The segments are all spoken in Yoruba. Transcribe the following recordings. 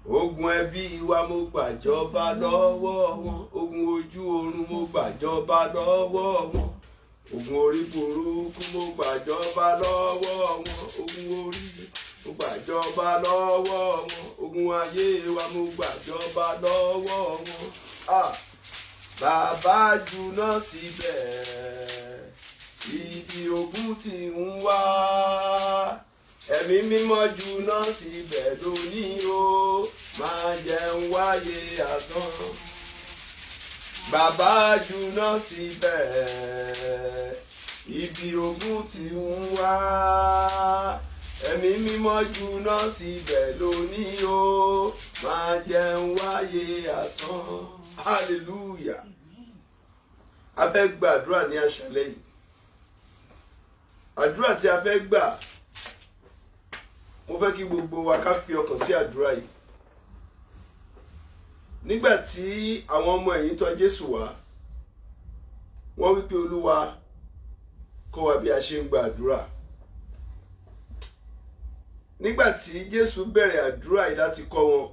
Ogun ẹbí wa mo gbàjọba lọ́wọ́ wọn, ogun ojú oorun mo gbàjọba lọ́wọ́ wọn, ogun orí burúkú mo gbàjọba lọ́wọ́ wọn, ogun orí mo gbàjọba lọ́wọ́ wọn, ogun ayé wa mo gbàjọba lọ́wọ́ wọn. Bàbá júná síbẹ̀, ibi ogun ti ń wá. Ẹ̀mí mímọ́ júná síbẹ̀ lónìí o, máa jẹun wáyé asán. Bàbá júná síbẹ̀, ibi ogun ti ń wá. Ẹ̀mí mímọ́ júná síbẹ̀ lónìí o, máa jẹun wáyé asán. Hallelujah. A fẹ́ gba àdúrà ní àṣálẹ́ yìí. Àdúrà tí a fẹ́ gbà, mo fẹ́ kí gbogbo wa ká fi ọkàn sí àdúrà yìí. Nígbà tí àwọn ọmọ ẹ̀yìn tọ̀ Jésù wá, wọ́n wí pé Olúwa kọ́ wa bí a ṣe ń gba àdúrà. Nígbà tí Jésù bẹ̀rẹ̀ àdúrà yìí láti kọ́ wọn,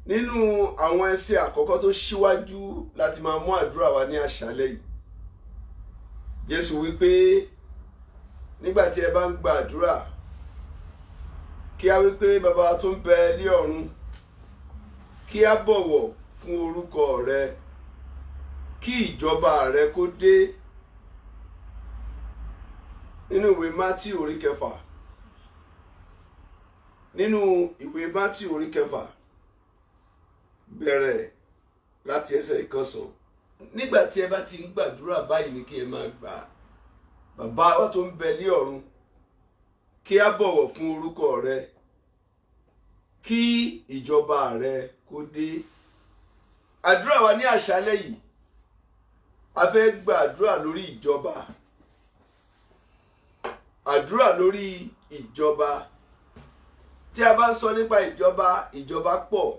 nínú àwọn ẹsẹ̀ àkọ́kọ́ tó ṣíwájú láti máa mú àdúrà wa ní àṣálẹ́ yìí, Jésù wí pé nígbà tí ẹ bá ń gba àdúrà, kí a wí pé bàbá tó ń bẹ ní ọ̀run, kí a bọ̀wọ̀ fún orúkọ rẹ, kí ìjọba rẹ kó dé. Nínú ìwé Mátíù orí kẹfà, bẹ̀rẹ̀ láti ẹsẹ̀ ìkànsán. Nígbà tí ẹ bá ti ń gbàdúrà báyìí ni kí ẹ máa gbà. Bàbá wa tó ń bẹ ní ọ̀run, kí a bọ̀wọ̀ fún orúkọ rẹ, kí ìjọba rẹ kó dé. Àdúrà wa ní àṣálẹ́ yìí, a fẹ́ gbàdúrà lórí ìjọba. Àdúrà lórí ìjọba. Tí a bá ń sọ nípa ìjọba pọ̀,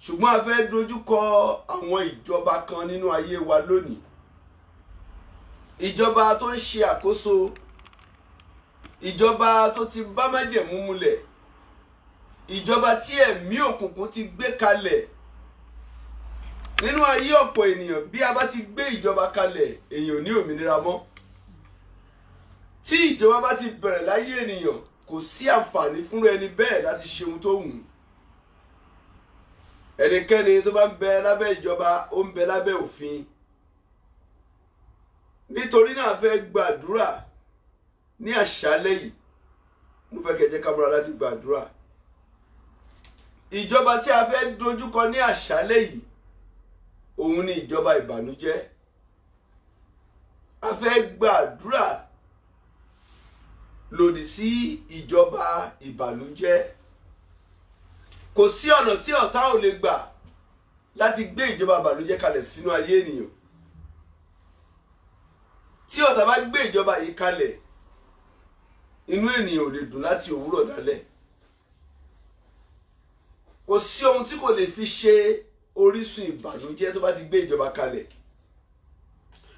ṣùgbọ́n a fẹ́ dojúkọ àwọn ìjọba kan nínú ayé wa lónìí. Ìjọba tó ń ṣe àkóso, ìjọba tó ti bá májẹ̀mú múlẹ̀, ìjọba tí ẹ̀mí òkùnkùn ti gbé kalẹ̀. Nínú ayé ọ̀pọ̀ ènìyàn, bí a bá ti gbé ìjọba kalẹ̀, èèyàn ò ní òmìnira mọ́. Tí ìjọba bá ti bẹ̀rẹ̀ láyé ènìyàn, kò sí àǹfààní fún ẹni bẹ́ẹ̀ láti ṣe ohun tó wù ú. Ẹnikẹ́ni tó bá ń bẹ lábẹ́ ìjọba, ó ń bẹ lábẹ́ òfin. Nítorí náà a fẹ́ gbàdúrà ní àṣálẹ́ yìí. Mo fẹ́ kẹ́ jẹ́ ká múra láti gbàdúrà. Ìjọba tí a fẹ́ dojúkọ ní àṣálẹ́ yìí, òun ni ìjọba ìbànújẹ́. A fẹ́ gbàdúrà lòdì sí ìjọba ìbànújẹ́. Kò sí ọ̀nà tí ọ̀tá ò lè gbà láti gbé ìjọba ìbànújẹ́ kalẹ̀ sínú ayé ènìyàn. Tí ọ̀tá bá gbé ìjọba yìí kalẹ̀, inú ènìyàn ò lè dùn láti òwúrọ̀ dálẹ̀. Kò sí ohun tí kò lè fi ṣe orísun ìbànújẹ́ tó bá ti gbé ìjọba kalẹ̀.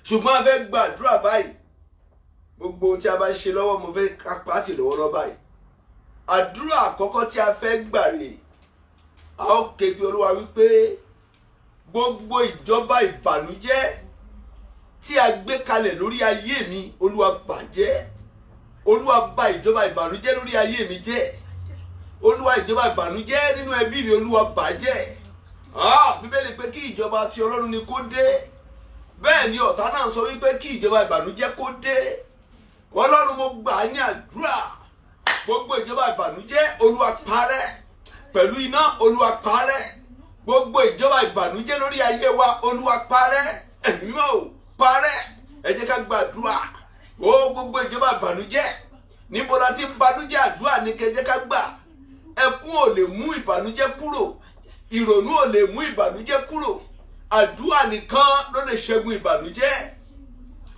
Ṣùgbọ́n a fẹ́ gbàdúrà báyìí. Gbogbo ohun tí a bá ń ṣe lọ́wọ́, mo fẹ́ ká pàtì lọ́wọ́ báyìí. Àdúrà àkọ́kọ́ tí a fẹ́ gbà rèé. A ó ké pe Olúwa wípé gbogbo ìjọba ìbànújẹ́ tí a gbé kalẹ̀ lórí ayé mi, Olúwa bàjẹ́. Olúwa bà ìjọba ìbànújẹ́ lórí ayé mi jẹ́. Olúwa ìjọba ìbànújẹ́ nínú ẹbí mi, Olúwa bàjẹ́. Bíbélì pé kí ìjọba ti Ọlọ́run ni kó dé. Bẹ́ẹ̀ ni ọ̀tá náà sọ wípé kí ìjọba ìbànújẹ́ kó dé. Ọlọ́run, mo gbà á ní àdúrà. Gbogbo ìjọba ìbànújẹ́, Olúwa parẹ́. Pẹ̀lú iná, Olúwa parẹ́. Gbogbo ìjọba ìbànújẹ́ lórí ayé wa, Olúwa parẹ́. Ẹ̀mí mímọ́ ò parẹ́. Ẹ jẹ́ ká gbàdúrà. Gbogbo ìjọba ìbànújẹ́, níbo la ti ń banújẹ́? Àdúrà ní kẹ́ jẹ́ ká gbà. Ẹkún ò lè mú ìbànújẹ́ kúrò. Ìrònú ò lè mú ìbànújẹ́ kúrò. Àdúrà nìkan ló lè ṣẹ́gun ìbànújẹ́.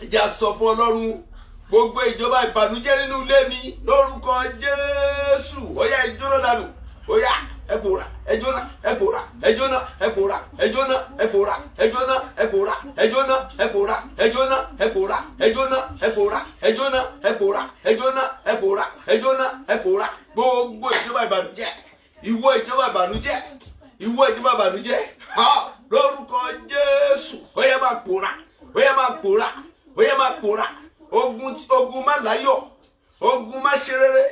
Ẹ jẹ́ á sọ fún Ọlọ́run, gbogbo ìjọba ìbànújẹ́ nínú ilé mi, lórúkọ Jésù, ó yá ẹ jóná dànù. Ó yá ẹ pòórá, ẹ jóná, ẹ pòórá, ẹ jóná, ẹ pòórá, ẹ jóná, ẹ pòórá, ẹ jóná, ẹ pòórá, ẹ jóná, ẹ pòórá, ẹ jóná, ẹ pòórá, ẹ jóná, ẹ pòórá, ẹ jóná, ẹ pòórá, ẹ jóná, ẹ pòórá, ẹ jóná, ẹ pòórá. Gbogbo ìjọba ìbànújẹ́, ìwọ ìjọba ìbànújẹ́, ìwọ ìjọba ìbànújẹ́, lórúkọ Jésù, ó yá máa pòórá, ó yá máa pòórá, ó yá máa pòórá. Ogun má láyọ̀, ogun má ṣe rere,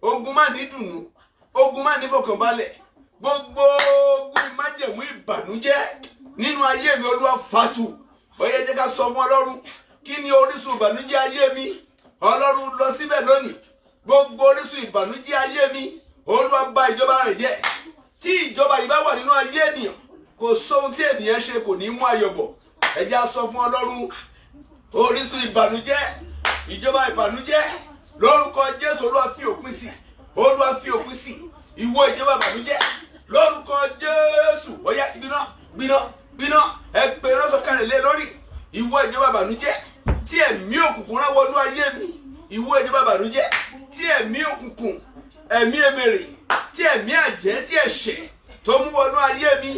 ogun má ní dùnnú, ogun má ní fọkànbalẹ̀, gbogbo ogun májẹ̀mú ìbànújẹ́ nínú ayé mi Olúwa fàtú. Ó yá jẹ́ ká sọ fún Ọlọ́run, kí ni orísun ìbànújẹ́ ayé mi? Ọlọ́run lọ síbẹ̀ lónìí. Gbogbo orísun ìbànújẹ́ ayé mi Olúwa bà ìjọba rẹ̀ jẹ́. Tí ìjọba yìí bá wà nínú ayé ènìyàn, kò sóhun tí ènìyàn ṣe kò ní mú ayọ̀ bọ̀. Ẹ jẹ́ á sọ fún Ọlọ́run, orísun ìbànújẹ́, ìjọba ìbànújẹ́, lórúkọ Jésù Olúwa fi òpin sí, Olúwa fi òpin sí ìwọ ìjọba ìbànújẹ́, lórúkọ Jésù. Ó yá gbiná, gbiná, gbiná, ẹ pè lọ́sọ̀kalẹ̀ lé lórí ìwọ ìjọba ìbànújẹ́ tí ẹ̀mí òkùnkùn rán wọnú ayé mi, ìwọ ìjọba ìbànújẹ́ tí ẹ̀mí òkùnkùn, ẹ̀mí èmèrè, tí ẹ̀mí àjẹ́, tí ẹ̀ṣẹ̀ tó mú wọnú ayé mi,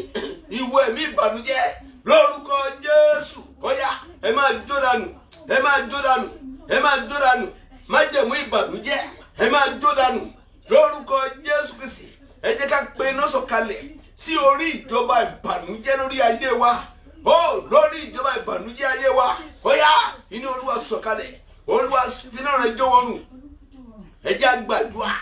ìwọ ẹ̀mí ìbànújẹ́, lórúkọ Jésù. Ó yá ẹ máa jó dànù, ẹ máa jó dànù, ẹ máa jó dànù, májẹ̀mú ìbànújẹ́, ẹ máa jó dànù lórúkọ Jésù Kristi. Ẹ jẹ́ ká pe iná sọ̀kalẹ̀ sí orí ìjọba ìbànújẹ́ lórí ayé wa, lórí ìjọba ìbànújẹ́ ayé wa. Ó yá iná Olúwa sọ̀kalẹ̀, Olúwa finá rẹ̀ jó wọn nù. Ẹ jẹ́ á gbàdúrà,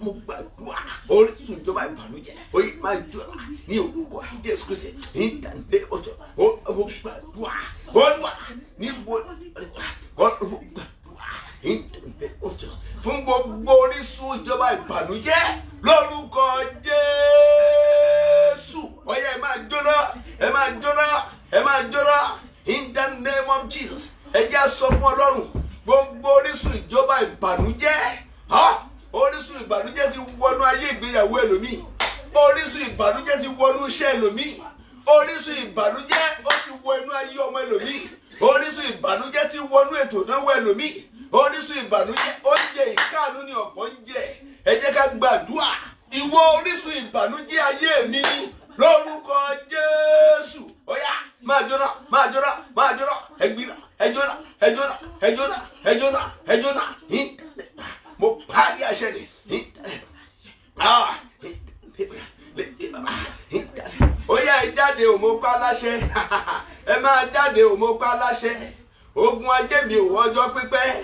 mo gbàdúrà orísun ìjọba ìbànújẹ́ ó yẹ máa jọra ní orúkọ Jésù Kristi ìtàndé ọjọ́. Mo gbàdúrà Olúwa níbo gbàdúrà ìtàndé ọjọ́ fún gbogbo orísun ìjọba ìbànújẹ́ lórúkọ Jésù. Ó yẹ ẹ máa jóná, ẹ máa jóná, ẹ máa jóná in the name of Jesus. Ẹ jẹ́ á sọ fún Ọlọ́run, gbogbo orísun ìjọba ìbànújẹ́, orísun ìbànújẹ́ ti wọnú ayé ìgbéyàwó ẹlòmíì, orísun ìbànújẹ́ ti wọnú iṣẹ́ ẹlòmíì, orísun ìbànújẹ́ ó ti wọ inú ayé ọmọ ẹlòmíì, orísun ìbànújẹ́ ti wọnú ètò ìnáwó ẹlòmíì, orísun ìbànújẹ́ oúnjẹ ìkáàánú ni ọ̀pọ̀ ń jẹ. Ẹ jẹ́ ká gbàdúrà, ìwọ orísun ìbànújẹ́ ayé mi lórúkọ Jésù. Ó yá máa jóná, máa jóná, máa jóná, ẹ gbiná, ẹ jóná, ẹ jóná, ẹ jóná, ẹ jóná, ẹ jóná. Mo parí àṣẹ ni. Ó yá ẹ jáde ò, mo pa láṣẹ. Ẹ máa jáde ò, mo pa láṣẹ. Ogun ayé mi ò ọjọ́ pípẹ́,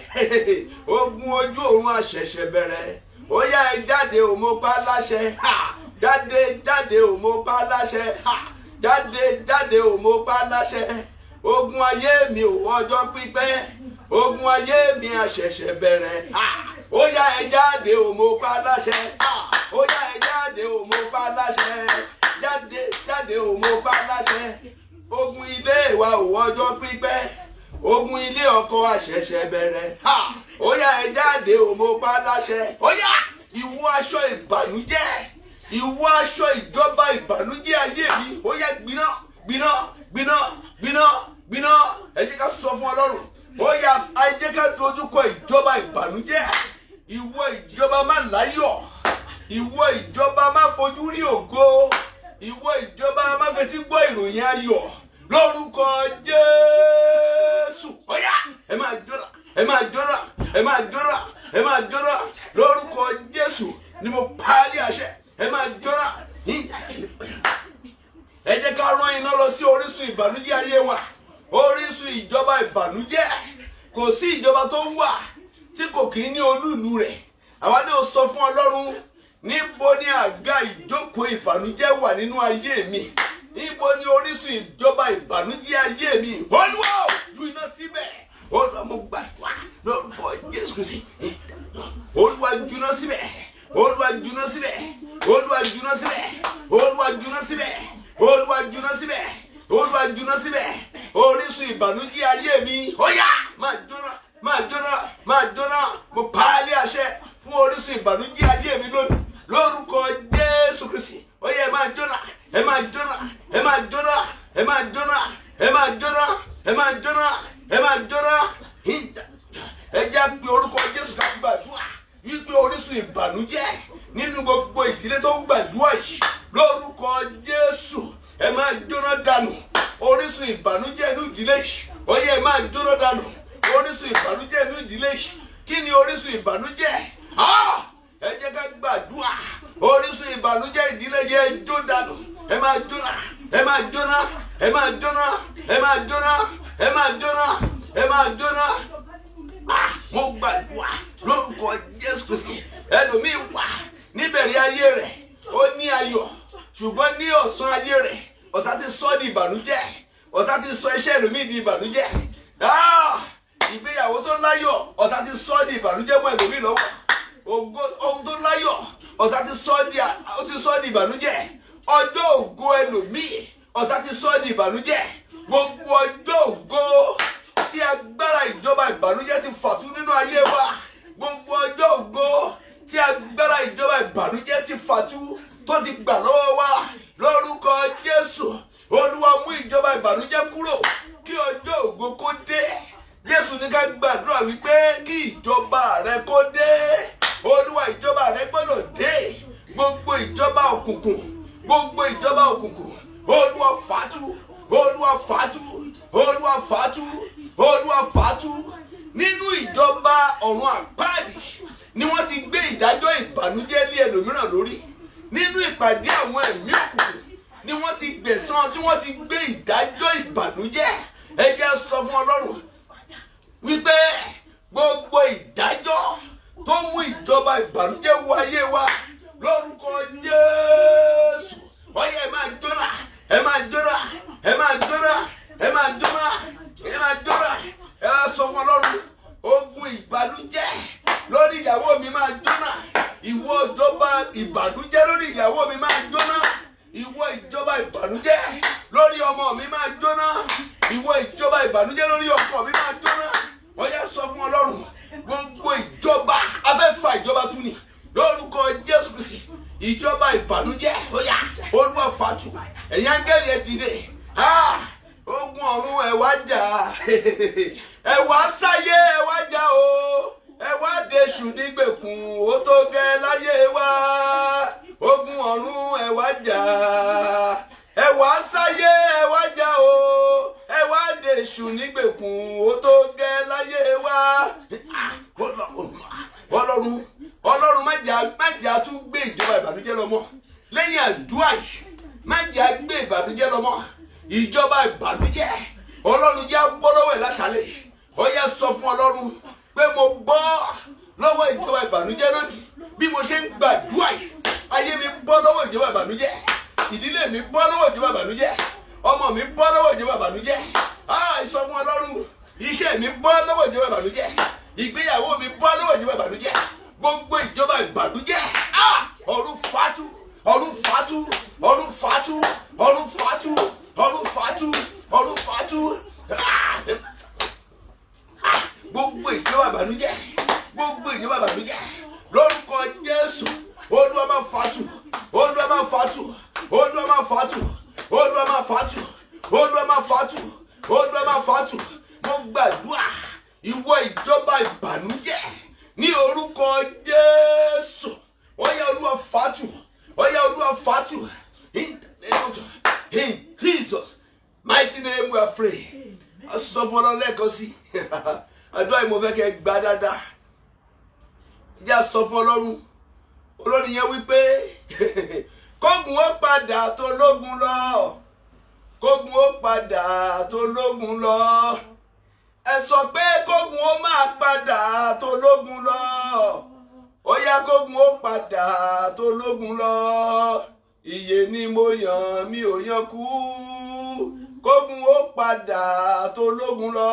ogun ojú ọ̀run àṣẹ̀ṣẹ̀ bẹ̀rẹ̀. Ó yá ẹ jáde ò, mo pa láṣẹ. Jáde jáde ò, mo pa láṣẹ. Jáde jáde ò, mo pa láṣẹ. Ogun ayé mi ò ọjọ́ pípẹ́, ogun ayé mi àṣẹ̀ṣẹ̀ bẹ̀rẹ̀. Ó yá ẹ jáde ò, mo pa láṣẹ. Ó yá ẹ jáde ò, mo pa láṣẹ. Jáde jáde ò, mo pa láṣẹ. Ogun ilé wa ò ọjọ́ pípẹ́, ogun ilé ọkọ àṣẹ̀ṣẹ̀ bẹ̀rẹ̀. Ó yá ẹ jáde ò, mo pa láṣẹ. Ó yá ìwọ aṣọ ìbànújẹ́, ìwọ aṣọ ìjọba ìbànújẹ́ ayé mi, ó yá gbiná, gbiná, gbiná, gbiná, gbiná. Ẹ jẹ́ ká sọ fún Ọlọ́run, ó yá ẹ jẹ́ ká dojúkọ ìjọba ìbànújẹ́. Ìwọ ìjọba má láyọ̀, ìwọ ìjọba má fojú rí ògo, ìwọ ìjọba má fetí gbọ́ ìròyìn ayọ̀ lórúkọ Jésù. Ó yá ẹ máa jóná, ẹ máa jóná, ẹ máa jóná, ẹ máa jóná lórúkọ Jésù ni mo parí àṣẹ. Ẹ máa jóná. Ẹ jẹ́ ká rán iná lọ sí orísun ìbànújẹ́ ayé wa, orísun ìjọba ìbànújẹ́. Kò sí ìjọba tó ń wà tí kò kí ní olúùlú rẹ̀. Àwa ni ó sọ fún Ọlọ́run, níbo ni àga ìjókòó ìbànújẹ́ wà nínú ayé mi? Níbo ni orísun ìjọba ìbànújẹ́ ayé mi? Olúwa ju iná síbẹ̀. Olúwa mo gbàdúrà lórúkọ Jésù Kristi. Olúwa ju iná síbẹ̀. Olúwa ju iná síbẹ̀. Olúwa ju iná síbẹ̀. Olúwa ju iná síbẹ̀. Olúwa ju iná síbẹ̀. Olúwa ju iná síbẹ̀. Orísun ìbànújẹ́ ayé mi, ó yá máa jóná, máa jóná, máa jóná. Mo pa á lé àṣẹ fún orísun ìbànújẹ́ ayé mi lónìí lórúkọ Jésù Kristi. Ó yá ẹ máa jóná, ẹ máa jóná, ẹ máa jóná, ẹ máa jóná, ẹ máa jóná, ẹ máa jóná, ẹ máa jóná. Ẹ jẹ́ pe orúkọ Jésù ká gbàdúrà wípé orísun ìbànújẹ́ nínú gbogbo ìdílé tó ń gbàdúrà yìí lórúkọ Jésù ẹ máa jóná dànù orísun ìbànújẹ́ inú ìdílé yìí ó yẹ ẹ máa jóná dànù orísun ìbànújẹ́ inú ìdílé yìí. Kí ni orísun ìbànújẹ́? Ẹ jẹ́ ká gbàdúrà orísun ìbànújẹ́ ìdílé yẹ jó dànù ẹ máa jóná ẹ máa jóná ẹ máa jóná ẹ máa jóná ẹ máa jóná ẹ máa jóná. Mo gbàdúrà lórúkọ Jésù Kristi ẹlòmíì wà níbẹ̀rẹ̀ ayé rẹ̀ ó ní ayọ̀ ṣùgbọ́n ní ọ̀sán ayé rẹ̀ ọ̀tá ti sọ di ìbànújẹ́ ọ̀tá ti sọ iṣẹ́ ẹlòmíì di ìbànújẹ́. Ìgbéyàwó tó láyọ̀ ọ̀tá ti sọ di ìbànújẹ́ mọ́ ẹlòmíì lọ́wọ́ ohun tó láyọ̀ ọ̀tá ti sọ di ìbànújẹ́ ọjọ́ ògo ẹlòmíì ọ̀tá ti sọ di ìbànújẹ́ gbogbo ọjọ́ ògo tí agbára ìjọba ìbànújẹ́ ti fàtú nínú ayé wa gbogbo ọjọ́ ògo tí agbára ìjọba ìbànújẹ́ ti fàtú tó ti gbà lọ́wọ́ wa lórúkọ Jésù Olúwa mú ìjọba ìbànújẹ́ kúrò kí ọjọ́ ògo kó dé. Jésù ní ká gbàdúrà wípé kí ìjọba rẹ kó dé. Olúwa ìjọba rẹ gbọ́dọ̀ dé. Gbogbo ìjọba òkùnkùn Olúwa fàtú Olúwa fàtú Olúwa fàtú Olúwa fàtú. Nínú ìjọba ọ̀run àpáàdì ni wọ́n ti gbé ìdájọ́ ìbànújẹ́ lé ẹlòmíràn lórí. Nínú ìpàdé àwọn ẹ̀mí òkùnkùn ni wọ́n ti gbẹ̀san tí wọ́n ti gbé ìdájọ́ ìbànújẹ́. Ẹ jẹ́ sọ fún Ọlọ́run wípé gbogbo ìdájọ́ tó mú ìjọba ìbànújẹ́ wọ ayé wa lórúkọ Jésù ó yá ẹ máa jóná ẹ máa jóná ẹ máa jóná ẹ máa jóná ẹ máa jóná. Ẹ wá sọ fún Ọlọ́run ogun ìbànújẹ́ lórí ìyàwó mi máa jóná ìwọ ìjọba ìbànújẹ́ lórí ìyàwó mi máa jóná ìwọ ìjọba ìbànújẹ́ lórí ọmọ mi máa jóná ìwọ ìjọba ìbànújẹ́ lórí ọkọ mi máa jóná. Ó yá sọ fún Ọlọ́run gbogbo ìjọba afẹ́fà ìjọba tún ni lórúkọ Jésù Kristi ìjọba ìbànújẹ́ ó yá Olúwa fàtú ẹ̀yin áńgẹ́lì ẹ dìde ogun ọ̀run ẹ wá jà ẹ wá sáyé ẹ wá jà o ẹ wá dèṣù nígbèkùn ó tó gẹ́ láyé wa ogun ọ̀run ẹ wá jà ẹ wá sáyé ẹ wá jà o ẹ wá dèṣù nígbèkùn ó tó gẹ́ láyé wa. Ọlọ́run má jà tún gbé ìjọba ìbànújẹ́ lọ mọ́ lẹ́yìn àdúrà yìí má jà gbé ìbànújẹ́ lọ mọ́ ìjọba ìbànújẹ́ Ọlọ́run já bọ́ lọ́wọ́ ẹ̀ láṣálẹ̀ yìí. Ó yá sọ fún Ọlọ́run pé mo bọ́ lọ́wọ́ ìjọba ìbànújẹ́ lónìí bí mo ṣe ń gbàdúrà yìí ayé mi bọ́ lọ́wọ́ ìjọba ìbànújẹ́ ìdílé mi bọ́ lọ́wọ́ ìjọba ìbànújẹ́ ọmọ mi bọ́ lọ́wọ́ ìjọba ìbànújẹ́ sọ fún Ọlọ́run iṣẹ́ mi bọ́ lọ́wọ́ ìjọba ìbànújẹ́ ìgbéyàwó mi bọ́ lọ́wọ́ ìjọba ìbànújẹ́ gbogbo ìjọba ìbànújẹ́ ọ̀run fàtú ọ̀run fàtú ọ̀run fàtú ọ̀run fàtú ọ̀run fàtú ọ̀run fàtú gbogbo ìjọba ìbànújẹ́ gbogbo ìjọba ìbànújẹ́ lórúkọ Jésù Olúwa máa fàtú Olúwa máa fàtú Olúwa máa fàtú Olúwa máa fàtú Olúwa máa fàtú Olúwa máa fàtú. Mo gbàdúrà ìwọ ìjọba ìbànújẹ́ ní orúkọ Jésù ó yá Olúwa fàtú ó yá Olúwa fàtú in Jesus mighty name we are free. A sọ fún Ọlọ́run lẹ́ẹ̀kan sí àdúrà yìí mo fẹ́ kẹ́ gbà dáadáa. Ìjà sọ fún Ọlọ́run olórin yẹn wípé kógun ó padà tó lógun lọ kógun ó padà tó lógun lọ ẹ sọ pé kógun ó máa padà tó lógun lọ ó yá kógun ó padà tó lógun lọ ìyè ni mo yàn mi ò yàn kú kógun ó padà tó lógun lọ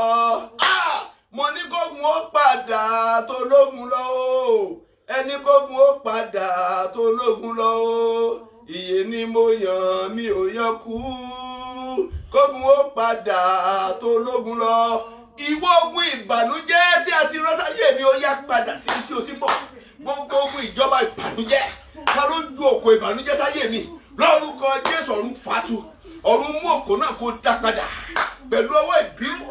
mo ní kógun ó padà tó lógun lọ o ẹni kógun ó padà tó lógun lọ o ìyè ni mo yàn mi ò yàn kú kógun ó padà tó lógun lọ. Ìwọ ogun ìbànújẹ́ tí a ti rán sáyé mi ó yá padà sí tí o ti bọ̀ gbogbo ogun ìjọba ìbànújẹ́ ká ló ju òkò ìbànújẹ́ sáyé mi lórúkọ Jésù ọ̀run fàtú ọ̀run mú òkò náà kó dá padà pẹ̀lú ọwọ́ ìbírú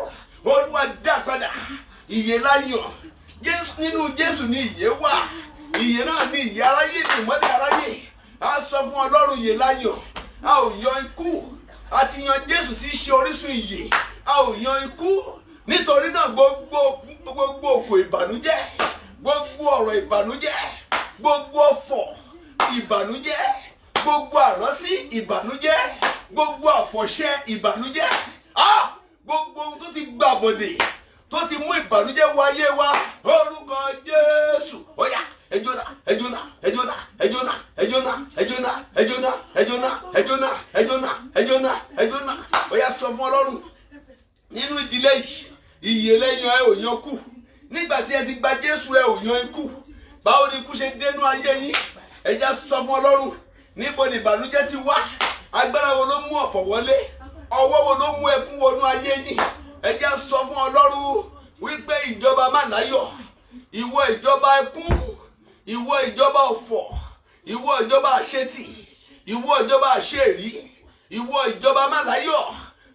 Olúwa dá padà ìyè láyàn Jésù nínú Jésù ní ìyè wà ìyè náà ní ìyè aráyé ní ìmọ́lẹ̀ aráyé. A sọ fún Ọlọ́run ìyè láyọ̀. A ò yan ikú. A ti yan Jésù sí ṣe orísun ìyè. A ò yan ikú. Nítorí náà gbogbo òkò ìbànújẹ́, gbogbo ọ̀rọ̀ ìbànújẹ́, gbogbo ọ̀fọ̀ ìbànújẹ́, gbogbo àránsí ìbànújẹ́, gbogbo àfọ̀ṣẹ ìbànújẹ́, gbogbo ohun tó ti gbàbọ̀dè tó ti mú ìbànújẹ́ wọ ayé wa, orúkọ Jésù ó yá ẹ jóná ẹ jóná ẹ jóná ẹ jóná ẹ jóná ẹ jóná ẹ jóná ẹ jóná ẹ jóná ẹ jóná ẹ jóná ẹ jóná ó yá sọ fún Ọlọ́run nínú ìdílé yìí ìyè lẹ́yìn ẹ ò yan kú. Nígbà tí ẹ ti gba Jésù ẹ ò yan ikú. Báwo ni ikú ṣe dénú ayé yín? Ẹ já sọ fún Ọlọ́run níbo ni ìbànújẹ́ ti wá? Agbára wo ló mú ọ̀fọ̀ wọlé? Ọwọ́ wo ló mú ẹkún wọnú ayé yín? Ẹ já sọ fún Ọlọ́run wípé ìjọba má láyọ̀, ìwọ ìjọba ẹkún, ìwọ ìjọba ọ̀fọ̀, ìwọ ìjọba àṣetì, ìwọ ìjọba àṣerí, ìwọ ìjọba má láyọ̀,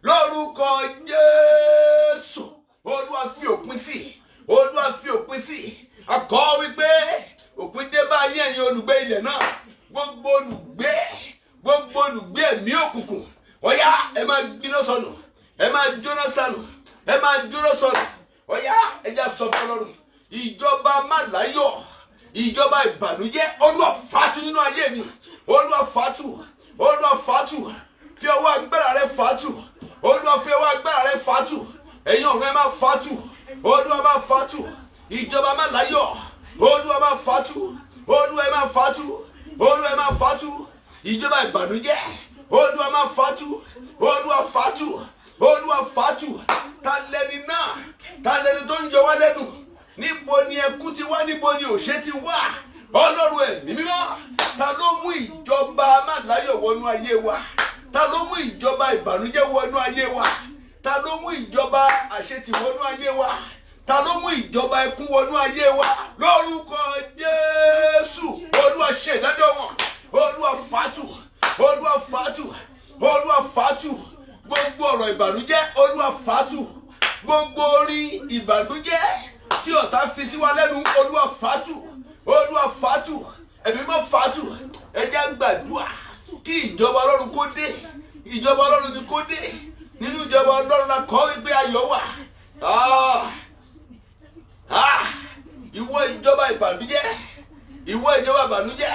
lórúkọ Jésù. Olúwa fi òpin sí, Olúwa fi òpin sí. A kọ wípé òpin dé bá yín ẹ̀yin olùgbé ilẹ̀ náà. Gbogbo olùgbé ẹ̀mí òkùnkùn, ó yá ẹ máa gbiná sọnù, ẹ máa jóná sọnù, ẹ máa jóná sọnù. Ó yá ẹ já sọ fún Ọlọ́run ìjọba má láyọ̀, ìjọba ìbànújẹ́, Olúwa fàtú nínú ayé mi. Olúwa fàtú, Olúwa fàtú, fi ọwọ́ agbára rẹ fàtú, Olúwa fi ọwọ́ agbára rẹ fàtú. Ẹ̀yin ọ̀run ẹ máa fàtú, Olúwa máa fàtú, ìjọba má láyọ̀, Olúwa máa fàtú, Olúwa ẹ máa fàtú, Olúwa ẹ máa fàtú, ìjọba ìbànújẹ́, Olúwa máa fàtú, Olúwa fàtú, Olúwa fàtú. Ta lẹni náà? Ta lẹni tó ń yọ wá lẹ́nu? Níbo ni ẹkún ti wá? Níbo ni òṣè ti wá? Ọlọ́run ẹ̀mí mímọ́, ta ló mú ìjọba má láyọ̀ wọnú ayé wa? Ta ló mú ìjọba ìbànújẹ́ wọnú ayé wa? Ta ló mú ìjọba àṣetì wọnú ayé wa? Ta ló mú ìjọba ẹkún wọnú ayé wa? Lórúkọ Jésù, Olúwa ṣe ìdájọ́ wọn. Olúwa fàtú, Olúwa fàtú, Olúwa fàtú. Gbogbo ọ̀rọ̀ ìbànújẹ́, Olúwa fàtú. Gbogbo orin ìbànújẹ́ tí ọ̀tá fi sí wa lẹ́nu, Olúwa fàtú, Olúwa fàtú. Ẹ̀mí mọ́ fàtú. Ẹ jẹ́ gbàdúrà kí ìjọba Ọlọ́run kó dé. Ìjọba Ọlọ́run ni kó dé. Nínú ìjọba Ọlọ́run la kọ́ wípé ayọ̀ wà. Ìwọ ìjọba ìbànújẹ́, ìwọ ìjọba ìbànújẹ́,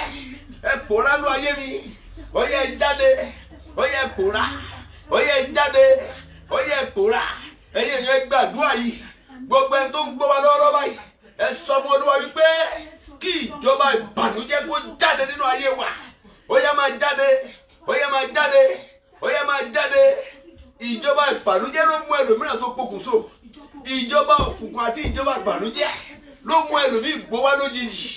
ẹ pòórá nú ayé mi. Ó yá ẹ jáde, ó yá ẹ pòórá, ó yá ẹ jáde, ó yá ẹ pòórá. Ẹ̀yin èèyàn gbàdúrà yìí. Gbogbo ẹni tó ń gbọ́ wa lọ́wọ́lọ́wọ́ báyìí, ẹ sọ fún Olúwa wípé kí ìjọba ìbànújẹ́ kó jáde nínú ayé wa. Ó yá máa jáde, ó yá máa jáde, ó yá máa jáde. Ìjọba ìbànújẹ́ ló mú ẹlòmíràn tó pokùnso. Ìjọba òkùnkùn àti ìjọba ìbànújẹ́ ló mú ẹlòmíì gbówá lójijì.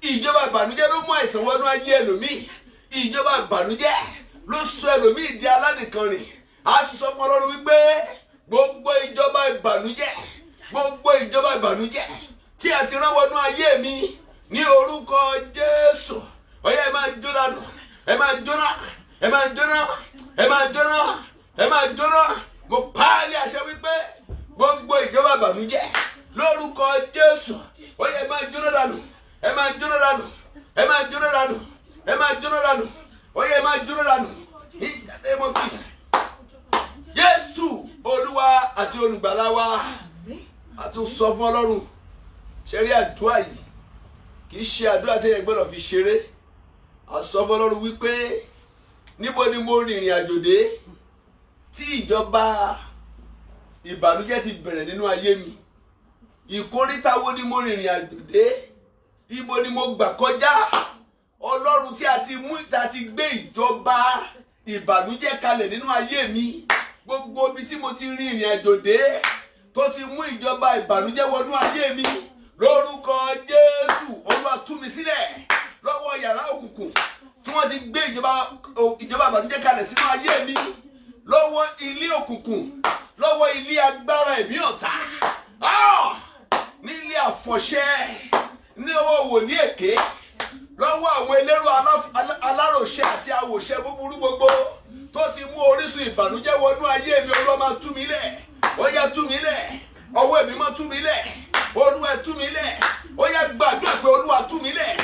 Ìjọba ìbànújẹ́ ló mú àìsàn wọnú ayé ẹlòmíì. Ìjọba ìbànújẹ́ ló sọ ẹlòmíì di aládìkanrìn. A sọ fún Ọlọ́run wípé gbogbo ìjọba ìbànújẹ́, gbogbo ìjọba ìbànújẹ́ tí a ti rán wọnú ayé mi ní orúkọ Jésù, ó yá ẹ máa jóná nù, ẹ máa jóná, ẹ máa jóná, ẹ máa jóná, ẹ máa jóná. Mo parí àṣẹ wípé gbogbo ìjọba ìbànújẹ́ lórúkọ Jésù, ó yá ẹ máa jóná dànù, ẹ máa jóná dànù, ẹ máa jóná dànù, ẹ máa jóná dànù, ó yá ẹ máa jóná dànù. Ìjáde mọ́ kí Jésù Olúwa àti olùgbàlà wa. A tún sọ fún Ọlọ́run, ṣe rí àdúrà yìí kì í ṣe àdúrà tí ẹ gbọ́dọ̀ fi ṣeré. A sọ fún Ọlọ́run wípé níbo ni mo rìnrìn àjò dé tí ìjọba ìbànújẹ́ ti bẹ̀rẹ̀ nínú ayé mi? Ìkóríta wo ni mo rìnrìn àjò dé? Ibo ni mo gbà kọjá? Ọlọ́run tí a ti gbé ìjọba ìbànújẹ́ kalẹ̀ nínú ayé mi, gbogbo ibi tí mo ti rìnrìn àjò dé tó ti mú ìjọba ìbànújẹ́ wọnú ayé mi, lórúkọ Jésù, Olúwa tú mi sílẹ̀ lọ́wọ́ yàrá òkùnkùn tí wọ́n ti gbé ìjọba ìbànújẹ́ kalẹ̀ sínú ayé mi, lọ́wọ́ ilé òkùnkùn, lọ́wọ́ ilé agbára ẹ̀mí ọ̀tá, nílé àfọ̀ṣẹ, lọ́wọ́ wòlíì èké, lọ́wọ́ àwọn elérò aláròṣẹ àti àwòṣẹ búburú gbogbo tó ti mú orísun ìbànújẹ́ wọnú ayé mi. Olúwa máa tú mi lẹ̀, ó yá tú mi lẹ̀, ọwọ́ ẹ̀mí máa tú mi lẹ̀, Olúwa tú mi lẹ̀, ó yá gbàdúrà pé Olúwa tú mi lẹ̀,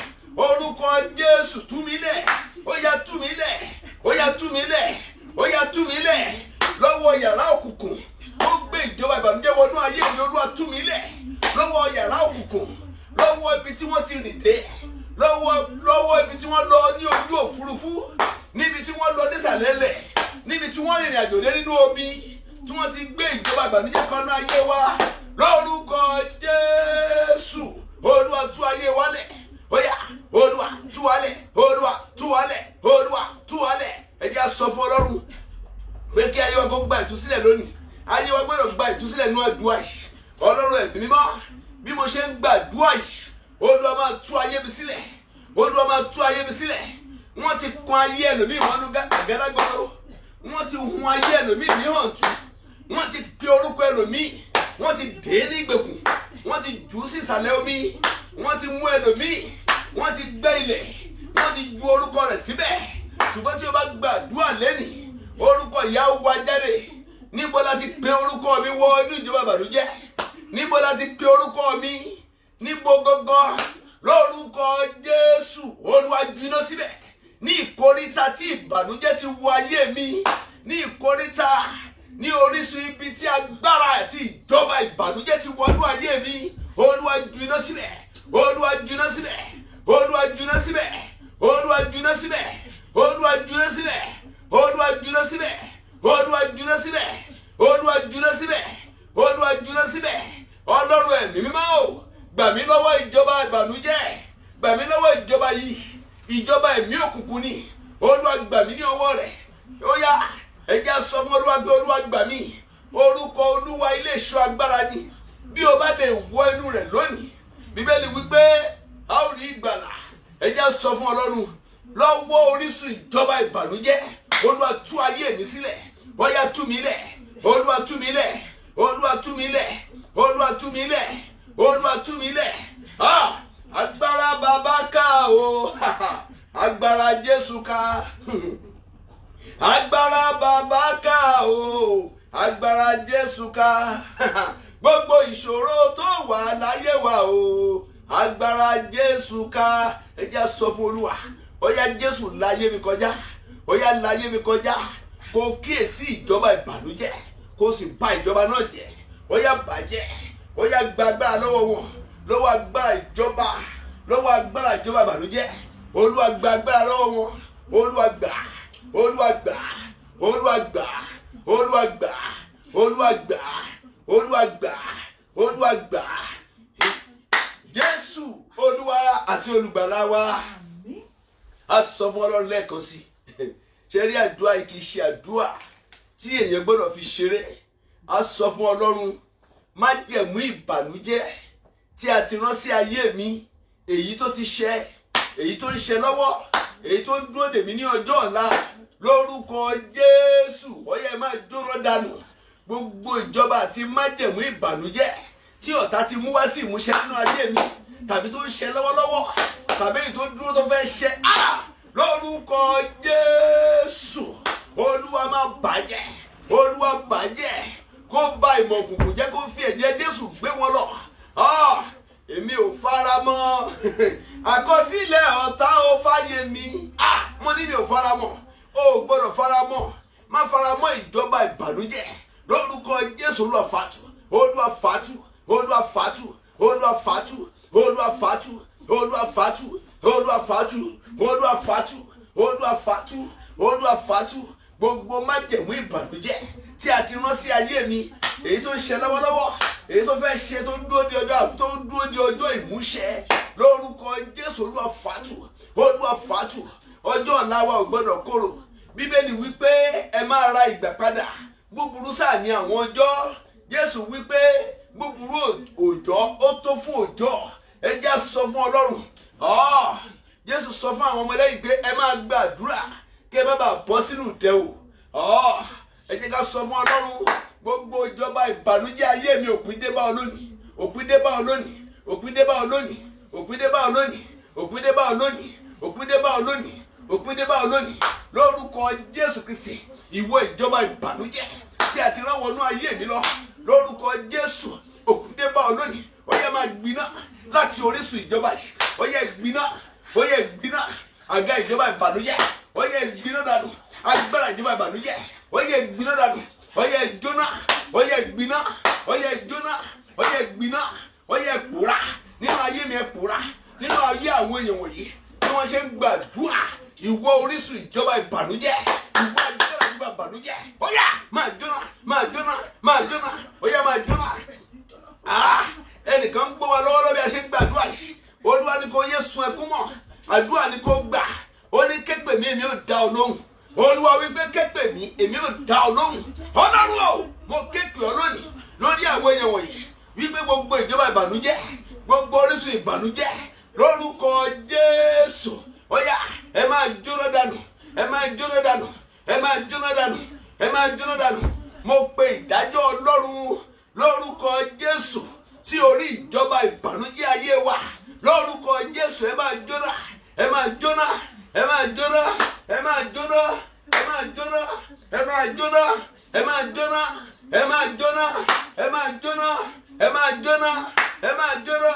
lọ́wọ́ ibi tí wọ́n lọ ní ojú òfurufú, níbi tí wọ́n lọ nísàlẹ̀lẹ̀, níbi tí wọ́n rìnrìn àjò dé nínú omi, tí wọ́n ti gbé ìjọba ìbànújẹ́ kan náà ayé wa lórúkọ Jésù. Olúwa tú ayé wa lẹ̀, óyá Olúwa tú wa lẹ̀, Olúwa tú wa lẹ̀, Olúwa tú wa lẹ̀. Ẹ jẹ́ á sọ fún Ọlọ́run pé kí ayé wa kó gba ìtúsílẹ̀ lónìí. Ayé wa gbọ́dọ̀ gba ìtúsílẹ̀ nínú àdúrà yìí. Ọlọ́run ẹ̀mí mímọ́, bí mo ṣe ń gbàdúrà yìí, Olúwa máa tú ayé mi sílẹ̀, Olúwa máa tú ayé mi sílẹ̀. Wọ́n ti kun ayé ẹlòmíì mọ́nú àgádágodo, wọ́n ti hun ayé ẹlòmíì ní hàntú, wọ́n ti pe orúkọ ẹlòmíì, wọ́n ti dè é ní ìgbèkùn, wọ́n ti jù ú sí ìsàlẹ̀ omi, wọ́n ti mú ẹlòmíì, wọ́n ti gbẹ́ ilẹ̀, wọ́n ti ju orúkọ rẹ̀ síbẹ̀. Ṣùgbọ́n tí o bá gbàdúrà lẹ́nìí, orúkọ ìyá wa jáde. Níbo la ti pe orúkọ mi wọ inú ìjọba ìbànújẹ́? Níbo la ti pe orúkọ mi? Níbo gangan? Lórúkọ Jésù, Olúwa jìnnà síbẹ̀. Ní ìkóríta tí ìbànújẹ́ ti wọ ayé mi, ní ìkóríta, ní orísun ibi tí agbára àti ìjọba ìbànújẹ́ ti wọnú ayé mi, Olúwa jìnnà síbẹ̀, Olúwa jìnnà síbẹ̀, Olúwa jìnnà síbẹ̀, Olúwa jìnnà síbẹ̀, Olúwa jìnnà síbẹ̀, Olúwa jìnnà síbẹ̀, Olúwa jìnnà síbẹ̀, Olúwa jìnnà síbẹ̀, Olúwa jìnnà síbẹ̀. Ọlọ́run ẹ̀mí mímọ́ o, gbà mí lọ́wọ́ ìjọba ìbànújẹ́, gbà mí lọ́wọ́ ìjọba yìí, ìjọba ẹ̀mí òkùnkùn ni. Olúwa gbà mí ní ọwọ́ rẹ̀. Ó yá, ẹ jẹ́ á sọ fún Olúwa pé Olúwa gbà mí. Orúkọ Olúwa ilé ìṣọ́ agbára ni. Bí o bá lè wọ inú rẹ̀ lónìí, Bíbélì wípé a ó rí ìgbàlà. Ẹ jẹ́ á sọ fún Ọlọ́run lọ́wọ́ orísun ìjọba ìbànújẹ́, Olúwa tú ayé mi sílẹ̀, ó yá tú mi lẹ̀, Olúwa tú mi lẹ̀, Olúwa tú mi lẹ̀, Olúwa tú mi lẹ̀, Olúwa tú mi lẹ̀. Agbára bàbá ká o, agbára Jésù ká. Agbára bàbá ká o, agbára Jésù ká. Gbogbo ìṣòro tó wà láyé wa o, agbára Jésù ká. Ẹ jẹ́ á sọ fún Olúwa, ó yá Jésù láyé mi kọjá, ó yá láyé mi kọjá. Kó kíyèsí ìjọba ìbànújẹ́, kó sì bà ìjọba náà jẹ́. Ó yá bàjẹ́, ó yá gba agbára lọ́wọ́ wọn, lọ́wọ́ agbára ìjọba, lọ́wọ́ agbára ìjọba ìbànújẹ́. Olúwa gba agbára lọ́wọ́ wọn, Olúwa gbà, Olúwa gbà, Olúwa gbà, Olúwa gbà, Olúwa gbà, Olúwa gbà, Olúwa gbà. Jésù Olúwa àti olùgbàlà wa. A sọ fún Ọlọ́run lẹ́ẹ̀kan sí i. Ṣé rí àdúrà yìí kì í ṣe àdúrà tí èèyàn gbọ́dọ̀ fi ṣeré. A sọ fún Ọlọ́run, májẹ̀mú ìbànújẹ́ tí a ti rán sí ayé mi, èyí tó ti ṣẹ, èyí tó ń ṣe lọ́wọ́, èyí tó ń dúró dè mí ní ọjọ́ ọ̀la, lórúkọ Jésù, ó yá máa jóná dànù. Gbogbo ìjọba àti májẹ̀mú ìbànújẹ́ tí ọ̀tá ti mú wá sí ìmúṣẹ nínú ayé mi, tàbí tó ń ṣe lọ́wọ́lọ́wọ́, tàbí èyí tó dúró tó fẹ́ ṣẹ, lórúkọ Jésù, Olúwa máa bàjẹ́, Olúwa bàjẹ́, kó bà ìmọ̀ òkùnkùn jẹ́, kó fi ẹ̀jẹ̀ Jésù gbé wọn lọ. Èmi ò fara mọ́ àkọsílẹ̀ ọ̀tá ó fáyé mi. Mo ní mi ò fara mọ́. O ò gbọ́dọ̀ fara mọ́. Má fara mọ́ ìjọba ìbànújẹ́. Lórúkọ Jésù, Olúwa fàtú, Olúwa fàtú, Olúwa fàtú, Olúwa fàtú, Olúwa fàtú, Olúwa fàtú, Olúwa fàtú, Olúwa fàtú, Olúwa fàtú, Olúwa fàtú. Gbogbo májẹ̀mú ìbànújẹ́ tí a ti rán sí ayé mi, èyí tó ń ṣe lọ́wọ́lọ́wọ́, èyí tó fẹ́ ṣe, tó ń dúró de ọjọ́ ìmúṣẹ, lórúkọ Jésù, Olúwa fàtú, Olúwa fàtú. Ọjọ́ ọ̀la wa ò gbọ́dọ̀ korò. Bíbélì wípé ẹ máa ra ìgbà padà. Búburú sáà ni àwọn ọjọ́. Jésù wípé búburú òòjọ́ ó tó fún òòjọ́. Ẹ jẹ́ á sọ fún Ọlọ́run. Jésù sọ fún àwọn ọmọlẹ́yìn pé ẹ máa gbàdúrà kí ẹ má bàa bọ́ sínú ìdẹwò. Ẹ jẹ́ ká sọ fún Ọlọ́run, gbogbo ìjọba ìbànújẹ́ ayé mi, òpin dé bá ọ lónìí, òpin dé bá ọ lónìí, òpin dé bá ọ lónìí, òpin dé bá ọ lónìí, òpin dé bá ọ lónìí, òpin dé bá ọ lónìí, òpin dé bá ọ lónìí. Lórúkọ Jésù Kristi, ìwọ ìjọba ìbànújẹ́ tí a ti rán wọnú ayé mi lọ, lórúkọ Jésù, òpin dé bá ọ lónìí. Ó yá máa gbiná láti orísun ìjọba yìí. Ó yá gbiná, ó yá gbiná àga ìjọba ìbànújẹ́. Ó yá gbiná dànù agbára ìjọba ìbànújẹ́. Ó yá gbiná dànù, ó yá jóná, ó yá gbiná, ó yá jóná, ó yá gbiná, ó yá pòórá nínú ayé mi, ẹ pòórá nínú ayé àwọn èèyàn wọ̀nyí. wọ́n ṣe ń gbàdúrà ìwọ orísun ìjọba ìbànújẹ́, ìwọ agbára ìjọba ìbànújẹ́, ó yá máa jóná, máa jóná, máa jóná, ó yá máa jóná. Ẹnìkan ń gbọ́ wa lọ́wọ́lọ́wọ́ bí a ṣe ń gbàdúrà yìí. Olúwa ní kò yé sun ẹkún mọ́, àdúrà ní kò gbà. Ó ní ké pè mí èmi ò dá ọ lóhùn. Olúwa wípé ké pè mí èmi ò dá ọ lóhùn. Ọlọ́run o, mo ké pè ọ lónìí lórí àwọn èèyàn wọ̀nyí wípé gbogbo ìjọba ìbànújẹ́, gbogbo orísun ìbànújẹ́ lórúkọ Jésù, ó yá ẹ máa jóná dànù, ẹ máa jóná dànù, ẹ máa jóná dànù, ẹ máa jóná dànù. Mo pe ìdájọ́ Ọlọ́run lórúkọ Jésù sí orí ìjọba ìbànújẹ́ ayé wa lórúkọ Jésù. Ẹ máa jóná, ẹ máa jóná, ẹ máa jóná, ẹ máa jóná, ẹ máa jóná, ẹ máa jóná, ẹ máa jóná, ẹ máa jóná, ẹ máa jóná, ẹ máa jóná, ẹ máa jóná.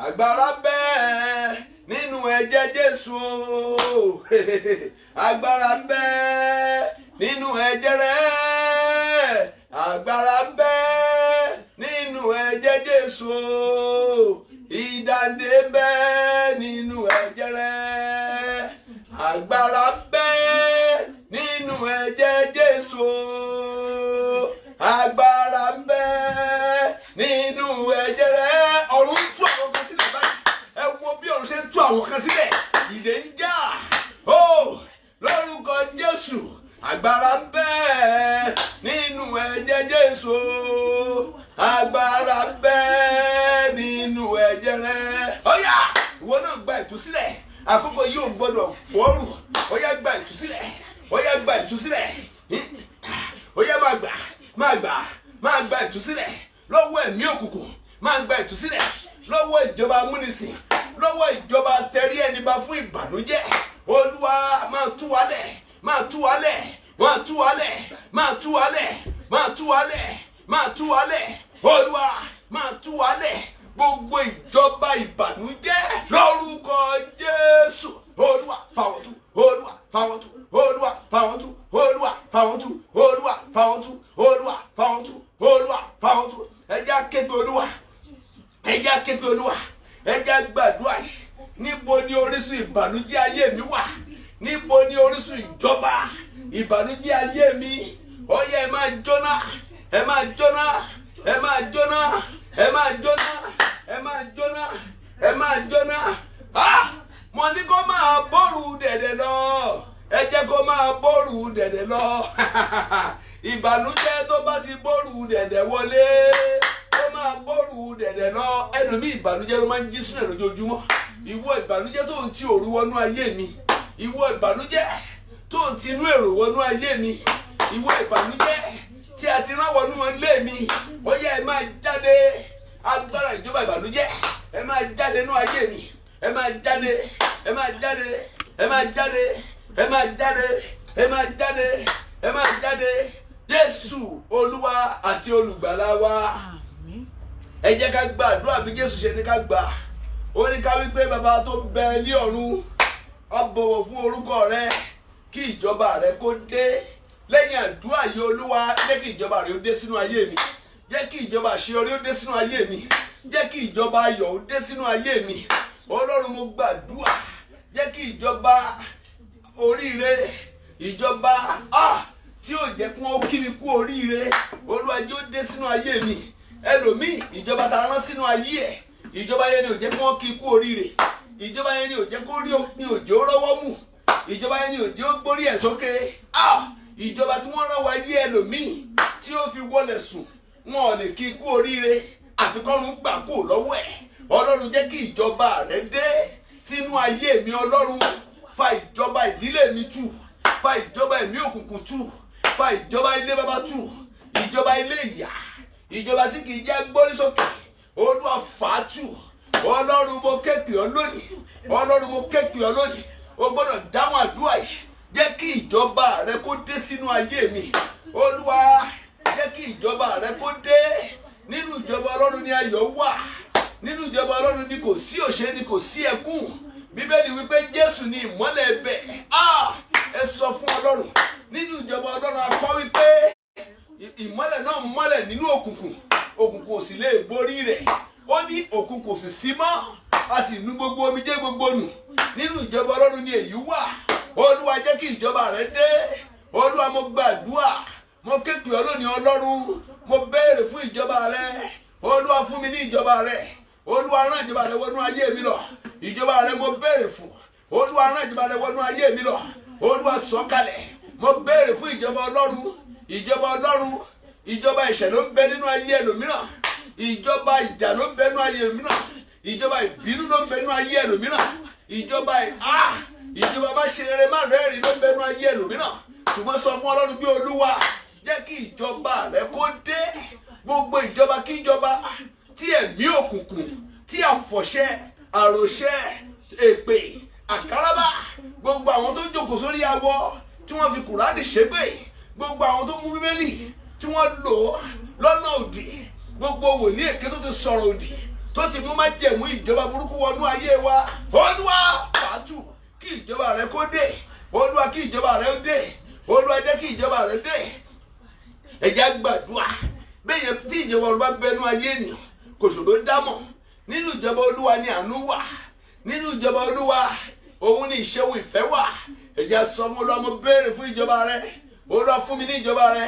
Agbára bẹ́ẹ̀ nínú ẹ̀jẹ̀ Jésù, agbára bẹ́ẹ̀ nínú ẹ̀jẹ̀ rẹ̀, agbára bẹ́ẹ̀ nínú ẹ̀jẹ̀ Jésù, ìdáǹdè bẹ́ẹ̀ nínú ẹ̀jẹ̀ rẹ̀, agbára bẹ́ẹ̀ nínú ẹ̀jẹ̀ Jésù, agbára bẹ́ẹ̀ nínú ẹ̀jẹ̀ rẹ̀. Ọ̀run tú àwọn kan sílẹ̀ báyìí, ẹ wo bí ọ̀run ṣe ń tú àwọn kan sílẹ̀, ìdè ń jà. Lórúkọ Jésù, agbára bẹ́ẹ̀ nínú ẹ̀jẹ̀ Jésù, agbára bẹ́ẹ̀ nínú ẹ̀jẹ̀ rẹ̀. Ó yá ìwọ náà gba ìtúsílẹ̀, àkókò yìí ò gbọdọ̀ fọ́ọ̀rù. Ó yá gba ìtúsílẹ̀, ó yá gba ìtúsílẹ̀, ó yá máa gbà, máa gbà, máa gba ìtúsílẹ̀ lọ́wọ́ ẹ̀mí òkùnkùn, máa gba ìtúsílẹ̀ lọ́wọ́ ìjọba amúnisìn, lọ́wọ́ ìjọba tẹrí ẹni bá fún ìbànújẹ́. Olúwa máa tú wa lẹ̀, máa tú wa lẹ̀, máa tú wa lẹ̀, máa tú wa lẹ̀, máa tú wa lẹ̀, máa tú wa lẹ̀. Olúwa máa tú wa lẹ̀ gbogbo ìjọba ìbànújẹ́ lórúkọ Jésù. Olúwa fà wọ́n tú, Olúwa fà wọ́n tú, Olúwa fà wọ́n tú, Olúwa fà wọ́n tú, Olúwa fà wọ́n tú, Olúwa fà wọ́n tú, Olúwa fà wọ́n tú. Ẹ jẹ́ á ké pe Olúwa, ẹ jẹ́ á ké pe Olúwa, ẹ jẹ́ á gbàdúrà yìí. Níbo ni orísun ìbànújẹ́ ayé mi wà? Níbo ni orísun ìjọba ìbànújẹ́ ayé mi? Ó yá ẹ máa jóná, ẹ máa jóná, ẹ máa jóná, ẹ máa jóná, ẹ máa jóná, ẹ máa jóná. Mo ní kó máa bóòrù dẹ̀dẹ̀ lọ, ẹ jẹ́ kó máa bóòrù dẹ̀dẹ̀ lọ. Ìbànújẹ́ tó bá ti bóòrù dẹ̀dẹ̀ wọlé, ó máa bóòrù dẹ̀dẹ̀ lọ. Ẹlòmíì ìbànújẹ́ ló máa ń jí sínú ẹ̀ lójoojúmọ́. Ìwọ ìbànújẹ́ tó ń ti òru wọnú ayé mi, ìwọ ìbànújẹ́ tó ń ti inú èrò wọnú ayé mi, ìwọ ìbànújẹ́ tí a ti rán wọnú ilé mi, ó yá ẹ máa jáde. Agbára ìjọba ìbànújẹ́ ẹ máa jáde nínú ayé mi, ẹ máa jáde, ẹ máa jáde, ẹ máa jáde, ẹ máa jáde, ẹ máa jáde, ẹ máa jáde. Jésù Olúwa àti olùgbàlà wa. Ẹ jẹ́ ká gbàdúrà bí Jésù ṣe ní ká gbà. Ó ní ká wípé bàbá tó bẹ ní ọ̀run, a bọ̀wọ̀ fún orúkọ rẹ, kí ìjọba rẹ kó dé. Lẹ́yìn àdúrà yìí Olúwa, jẹ́ kí ìjọba rẹ ó dé sínú ayé mi, jẹ́ kí ìjọba àṣeyọrí ó dé sínú ayé mi, jẹ́ kí ìjọba ayọ̀ ó dé sínú ayé mi. Ọlọ́run mo gbàdúrà, jẹ́ kí ìjọba oríire, ìjọba tí ó jẹ́ kí wọ́n kí mi kú oríire, Olúwa jẹ́ ó dé sínú ayé mi. Ẹlòmíì ìjọba ta rán sínú ayé ẹ̀, ìjọba yẹn ni ò jẹ́ kí wọ́n kí kú oríire, ìjọba yẹn ni ò jẹ́ kó rí ní òjò rọ́wọ́ mú, ìjọba yẹn ni òjò gbórí ẹ̀ sókè. Ìjọba tí wọ́n rán wa ilé ẹlòmíì tí ó fi wọlé sùn, wọn ò lè kí kú oríire àfikọ́run gbà kó lọ́wọ́ ẹ̀. Ọlọ́run jẹ́ kí ìjọba rẹ dé sínú ayé mi. Ọlọ́run fa ìjọba ìdílé mi tú, fa ìjọba ẹ̀mí òkùnkùn tú, fa ìjọba ilé bàbá tú, ìjọba ilé ìyá, ìjọba tí kì í jẹ́ gbórí sókè, Olúwa fà á tú. Ọlọ́run mo ké pè ọ́ lónìí, Ọlọ́run mo ké pè ọ́ lónìí. O gbọ́dọ̀ dáhùn àdúrà yìí. Jẹ́ kí ìjọba rẹ kó dé sínú ayé mi. Olúwa jẹ́ kí ìjọba rẹ kó dé. Nínú ìjọba Ọlọ́run ni ayọ̀ wà, nínú ìjọba Ọlọ́run ni kò sí òṣè, ni kò sí ẹkún. Bíbélì wípé Jésù ni ìmọ́lẹ̀ ẹbẹ̀. Ẹ sọ fún Ọlọ́run, nínú ìjọba Ọlọ́run a kọ wípé ìmọ́lẹ̀ náà mọ́lẹ̀ nínú òkùnkùn, òkùnkùn ò sì lè borí rẹ̀. Ó ní òkùnkùn sì sí mọ́, a sì nu gbogbo omijé gbogbo nù. nínú ìjọba Ọlọ́run ni èyí wà. Olúwa jẹ́ kí ìjọba rẹ dé. Olúwa mo gbàdúrà, mo ké pè ọ́ lónìí Ọlọ́run, mo béèrè fún ìjọba rẹ. Olúwa fún mi ní ìjọba rẹ. Olúwa rán ìjọba rẹ wọnú ayé mi lọ. Ìjọba rẹ mo béèrè fún. Olúwa rán ìjọba rẹ wọnú ayé mi lọ. Olúwa sọ̀kalẹ̀. Mo béèrè fún ìjọba Ọlọ́run. Ìjọba Ọlọ́run. Ìjọba ìṣẹ́ ló ń bẹ nínú ayé ẹlòmíràn. Ìjọba ìjà ló ń bẹ nínú ayé ẹlòmíràn. Ìjọba ìbínú ló ń bẹ nínú ayé ẹlòmíràn. Ìjọba má ṣe rere má rẹ́rìn ló ń bẹ nínú ayé ẹlòmíràn. Ṣùgbọ́n sọ fún Ọlọ́run bí Olúwa jẹ́ kí ìjọba rẹ kó dé. Gbogbo ìjọba kí ìjọba tí ẹ̀mí òkùnkùn, tí àfọ̀ṣẹ, àròṣẹ, èpè, àkàràbà, gbogbo àwọn tó jókòó sórí awọ tí wọ́n fi Kùránì ṣépè, gbogbo àwọn tó mú Bíbélì tí wọ́n lò ó lọ́nà òdì, gbogbo wòlíì èké tó ti sọ̀rọ̀ òdì, tó ti mú májẹ̀mú ìjọba burúkú wọnú ayé wa. Olúwa pàtó kí ìjọba rẹ kó dé. Olúwa kí ìjọba rẹ dé. Olúwa jẹ́ kí ìjọba rẹ dé. Ẹ jẹ́ gbàdúrà. Bẹ́ẹ̀ tí ìjọba Olúwa bẹnu ayé ènìyàn kò ṣòro dámọ̀. Nínú ìjọba Olúwa ni àánú wà. Nínú ìjọba Olúwa òun ni ìṣẹ́wó ìfẹ́ wà. Ẹ jẹ́ sọ fún Olúwa mo béèrè fún ìjọba rẹ. Olúwa fún mi ní ìjọba rẹ.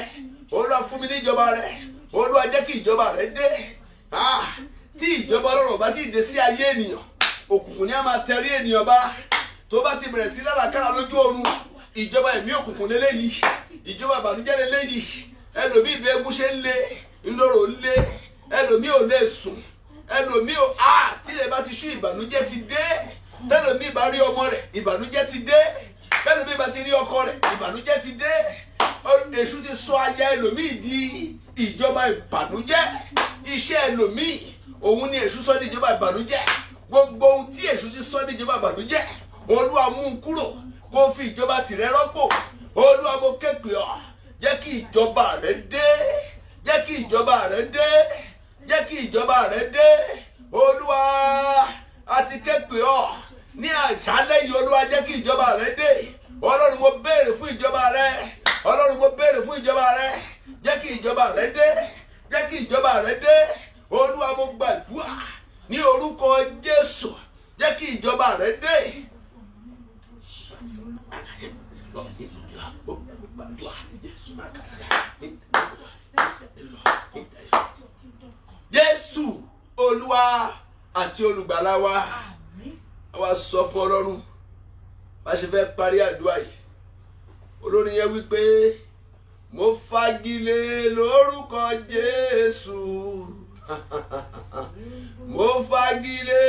Olúwa fún mi ní ìjọba rẹ. Olúwa jẹ́ kí ìjọba rẹ dé. Tí ìjọba Ọlọ́run bá ti dé sí ayé ènìyàn, òkùnkùn ni a máa tẹrí ènìyàn bá. Tó bá ti bẹ̀rẹ̀ sí lálàkàrà lójú oorun, ìjọba ẹ̀mí òkùnkùn lélẹ́yìí, ìjọba ìbànújẹ́ lélẹ́yìí. Ẹlòmíì bí egun ṣe ń lé, ńlọrọ̀ ń lé. Ẹlòmíì ò lè sùn. Ẹlòmíì tí ilẹ̀ bá ti ṣú ìbànújẹ́ ti dé. Tẹ́lòmíì bá rí ọmọ rẹ̀, ìbànújẹ́ ti dé. Tẹ́lòmíì bá ti rí ọkọ rẹ̀, ìbànújẹ́ ti dé. Èṣù ti sọ aya ẹlòmíì di ìjọba ìbànújẹ́. Iṣẹ́ ẹlòmíì òun ni èṣù sọ di ìjọba ìbànújẹ́. Gbogbo ohun tí èṣù ti sọ di ìjọba ìbànújẹ́, Olúwa mú un kúrò kó fi ìjọba tìrẹ rọ́pò. Olúwa mo ké pè ọ́, jẹ́ kí ìjọba rẹ dé. Jẹ́ kí ìjọba rẹ dé. Jẹ́ kí ìjọba rẹ dé. Olúwa a ti ké pè ọ́ ní àṣálẹ́ yìí. Olúwa jẹ́ kí ìjọba rẹ dé. Ọlọ́run mo béèrè fún ìjọba rẹ. Ọlọ́run mo béèrè fún ìjọba rẹ. Jẹ́ kí ìjọba rẹ dé. Jẹ́ kí ìjọba rẹ dé. Olúwa mo gbàdúrà ní orúkọ Jésù. Jẹ́ kí ìjọba rẹ dé. Jésù Olúwa àti olùgbàlà wa. Àwa sọ fún Ọlọ́run bá ṣe fẹ́ parí àdúrà yìí. Olórin yẹn wípé mo fagilé lórúkọ Jésù. Mo fagilé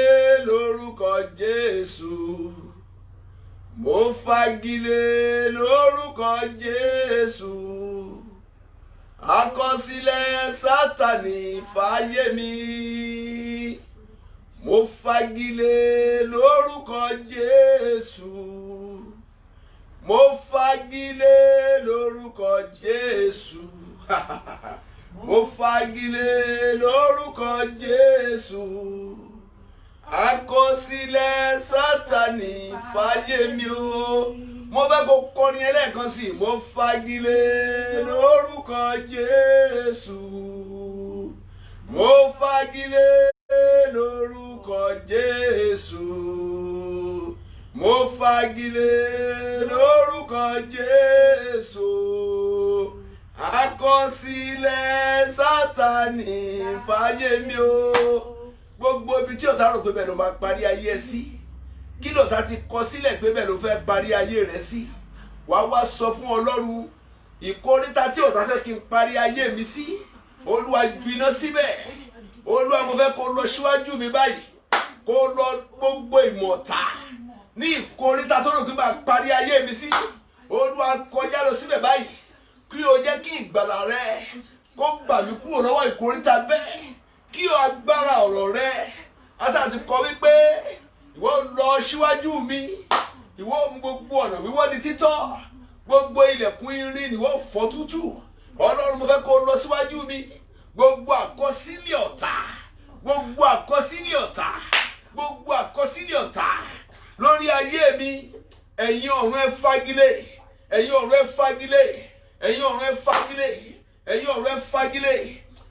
lórúkọ Jésù. Mo fagilé lórúkọ Jésù. Àkọsílẹ̀ Sátánì fáyé mi. Mo fagilé lórúkọ Jésù. Mo fagilé lórúkọ Jésù. Mo fagilé lórúkọ Jésù. Àkọsílẹ̀ Sátánì fáyé mi o. Mo fẹ́ kó kọrin ẹlẹ́ẹ̀kan sí i. Mo fagilé lórúkọ Jésù. Mo fagilé lórúkọ Jésù. Mo fagilé lórúkọ Jésù. Àkọsílẹ̀ Sátánì fáyé mi o. Gbogbo ibi tí ọ̀tá rò pé bẹ́ẹ̀ ló máa parí ayé ẹ sí, kí lọ̀tá ti kọ sílẹ̀ pé bẹ́ẹ̀ ló fẹ́ parí ayé rẹ sí, wàá wá sọ fún Ọlọ́run ìkóríta tí ọ̀tá fẹ́ kí n parí ayé mi sí, Olúwa ju iná síbẹ̀. Olúwa mo fẹ́ kó lọ síwájú mi báyìí, kó lọ gbogbo ìmọ̀ta ní ìkóríta tó rò pé máa parí ayé mi sí. Olúwa kọjá lọ síbẹ̀ báyìí, kí o jẹ́ kí ìgbàlà rẹ kó gbà mí kúrò lọ́wọ́ ìkóríta bẹ́ẹ̀. Kí o agbára ọ̀rọ̀ rẹ, Asa ti kọ wípé ìwọ lọ síwájú mi, ìwọ mú gbogbo ọ̀nà wíwọ́ di títọ́, gbogbo ilẹ̀kùn irin ìwọ fọ́ tútù. Ọlọ́run mo fẹ́ kó lọ síwájú mi. Gbogbo àkọsílẹ̀ ọ̀tá, gbogbo àkọsílẹ̀ ọ̀tá, gbogbo àkọsílẹ̀ ọ̀tá lórí ayé mi, ẹ̀yin ọ̀run ẹ fagilé, ẹ̀yin ọ̀run ẹ fagilé, ẹ̀yin ọ̀run ẹ fagilé, ẹ̀yin ọ̀run ẹ fagilé,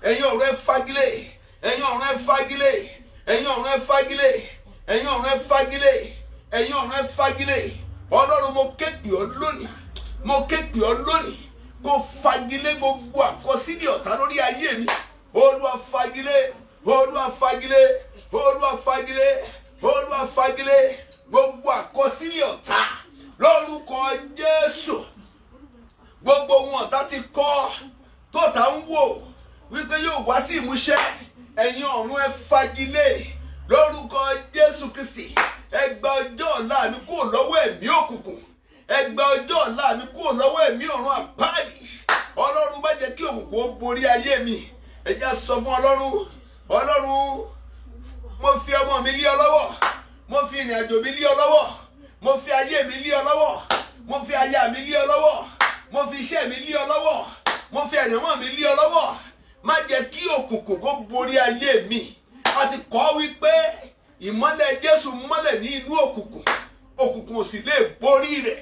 ẹ̀yin ọ̀run ẹ fagilé, ẹ̀yin ọ̀run ẹ fagilé, ẹ̀yin ọ̀run ẹ fagilé, ẹ̀yin ọ̀run ẹ fagilé, ẹ̀yin ọ̀run ẹ fagilé. Ọlọ́run mo ké pè ọ́ lónìí, mo ké pè ọ́ lónìí kó fagilé gbogbo àkọsílẹ̀ ọ̀tá lórí ayé mi. Olúwa fagilé, Olúwa fagilé, Olúwa fagilé, Olúwa fagilé gbogbo àkọsílẹ̀ ọ̀tá lórúkọ Jésù. Gbogbo ohun ọ̀tá ti kọ tó ta ń wò wípé yóò wá sí ìmúṣẹ, ẹ̀yin ọ̀run ẹ fagilé lórúkọ Jésù Kristi. Ẹ gba ọjọ́ ọ̀la mi kúrò lọ́wọ́ ẹ̀mí òkùnkùn, ẹ gba ọjọ́ ọ̀la mi kúrò lọ́wọ́ ẹ̀mí ọ̀run àpáàdì. Ọlọ́run má jẹ́ kí òkùnkùn ó borí ayé mi. Ẹ jẹ́ sọ fún Ọlọ́run, Ọlọ́run mo fi ọmọ mi lé ọ lọ́wọ́, mo fi ìrìn àjò mi lé ọ lọ́wọ́, mo fi ayé mi lé ọ lọ́wọ́, mo fi aya mi lé ọ lọ́wọ́, mo fi iṣẹ́ mi lé ọ lọ́wọ́, mo fi àyànmọ́ mi lé ọ lọ́wọ́. Má jẹ́ kí òkùnkùn kó borí ayé mi. A ti kọ́ wípé ìmọ́lẹ̀ Jésù mọ́lẹ̀ ní inú òkùnkùn, òkùnkùn ò sì lè borí rẹ̀.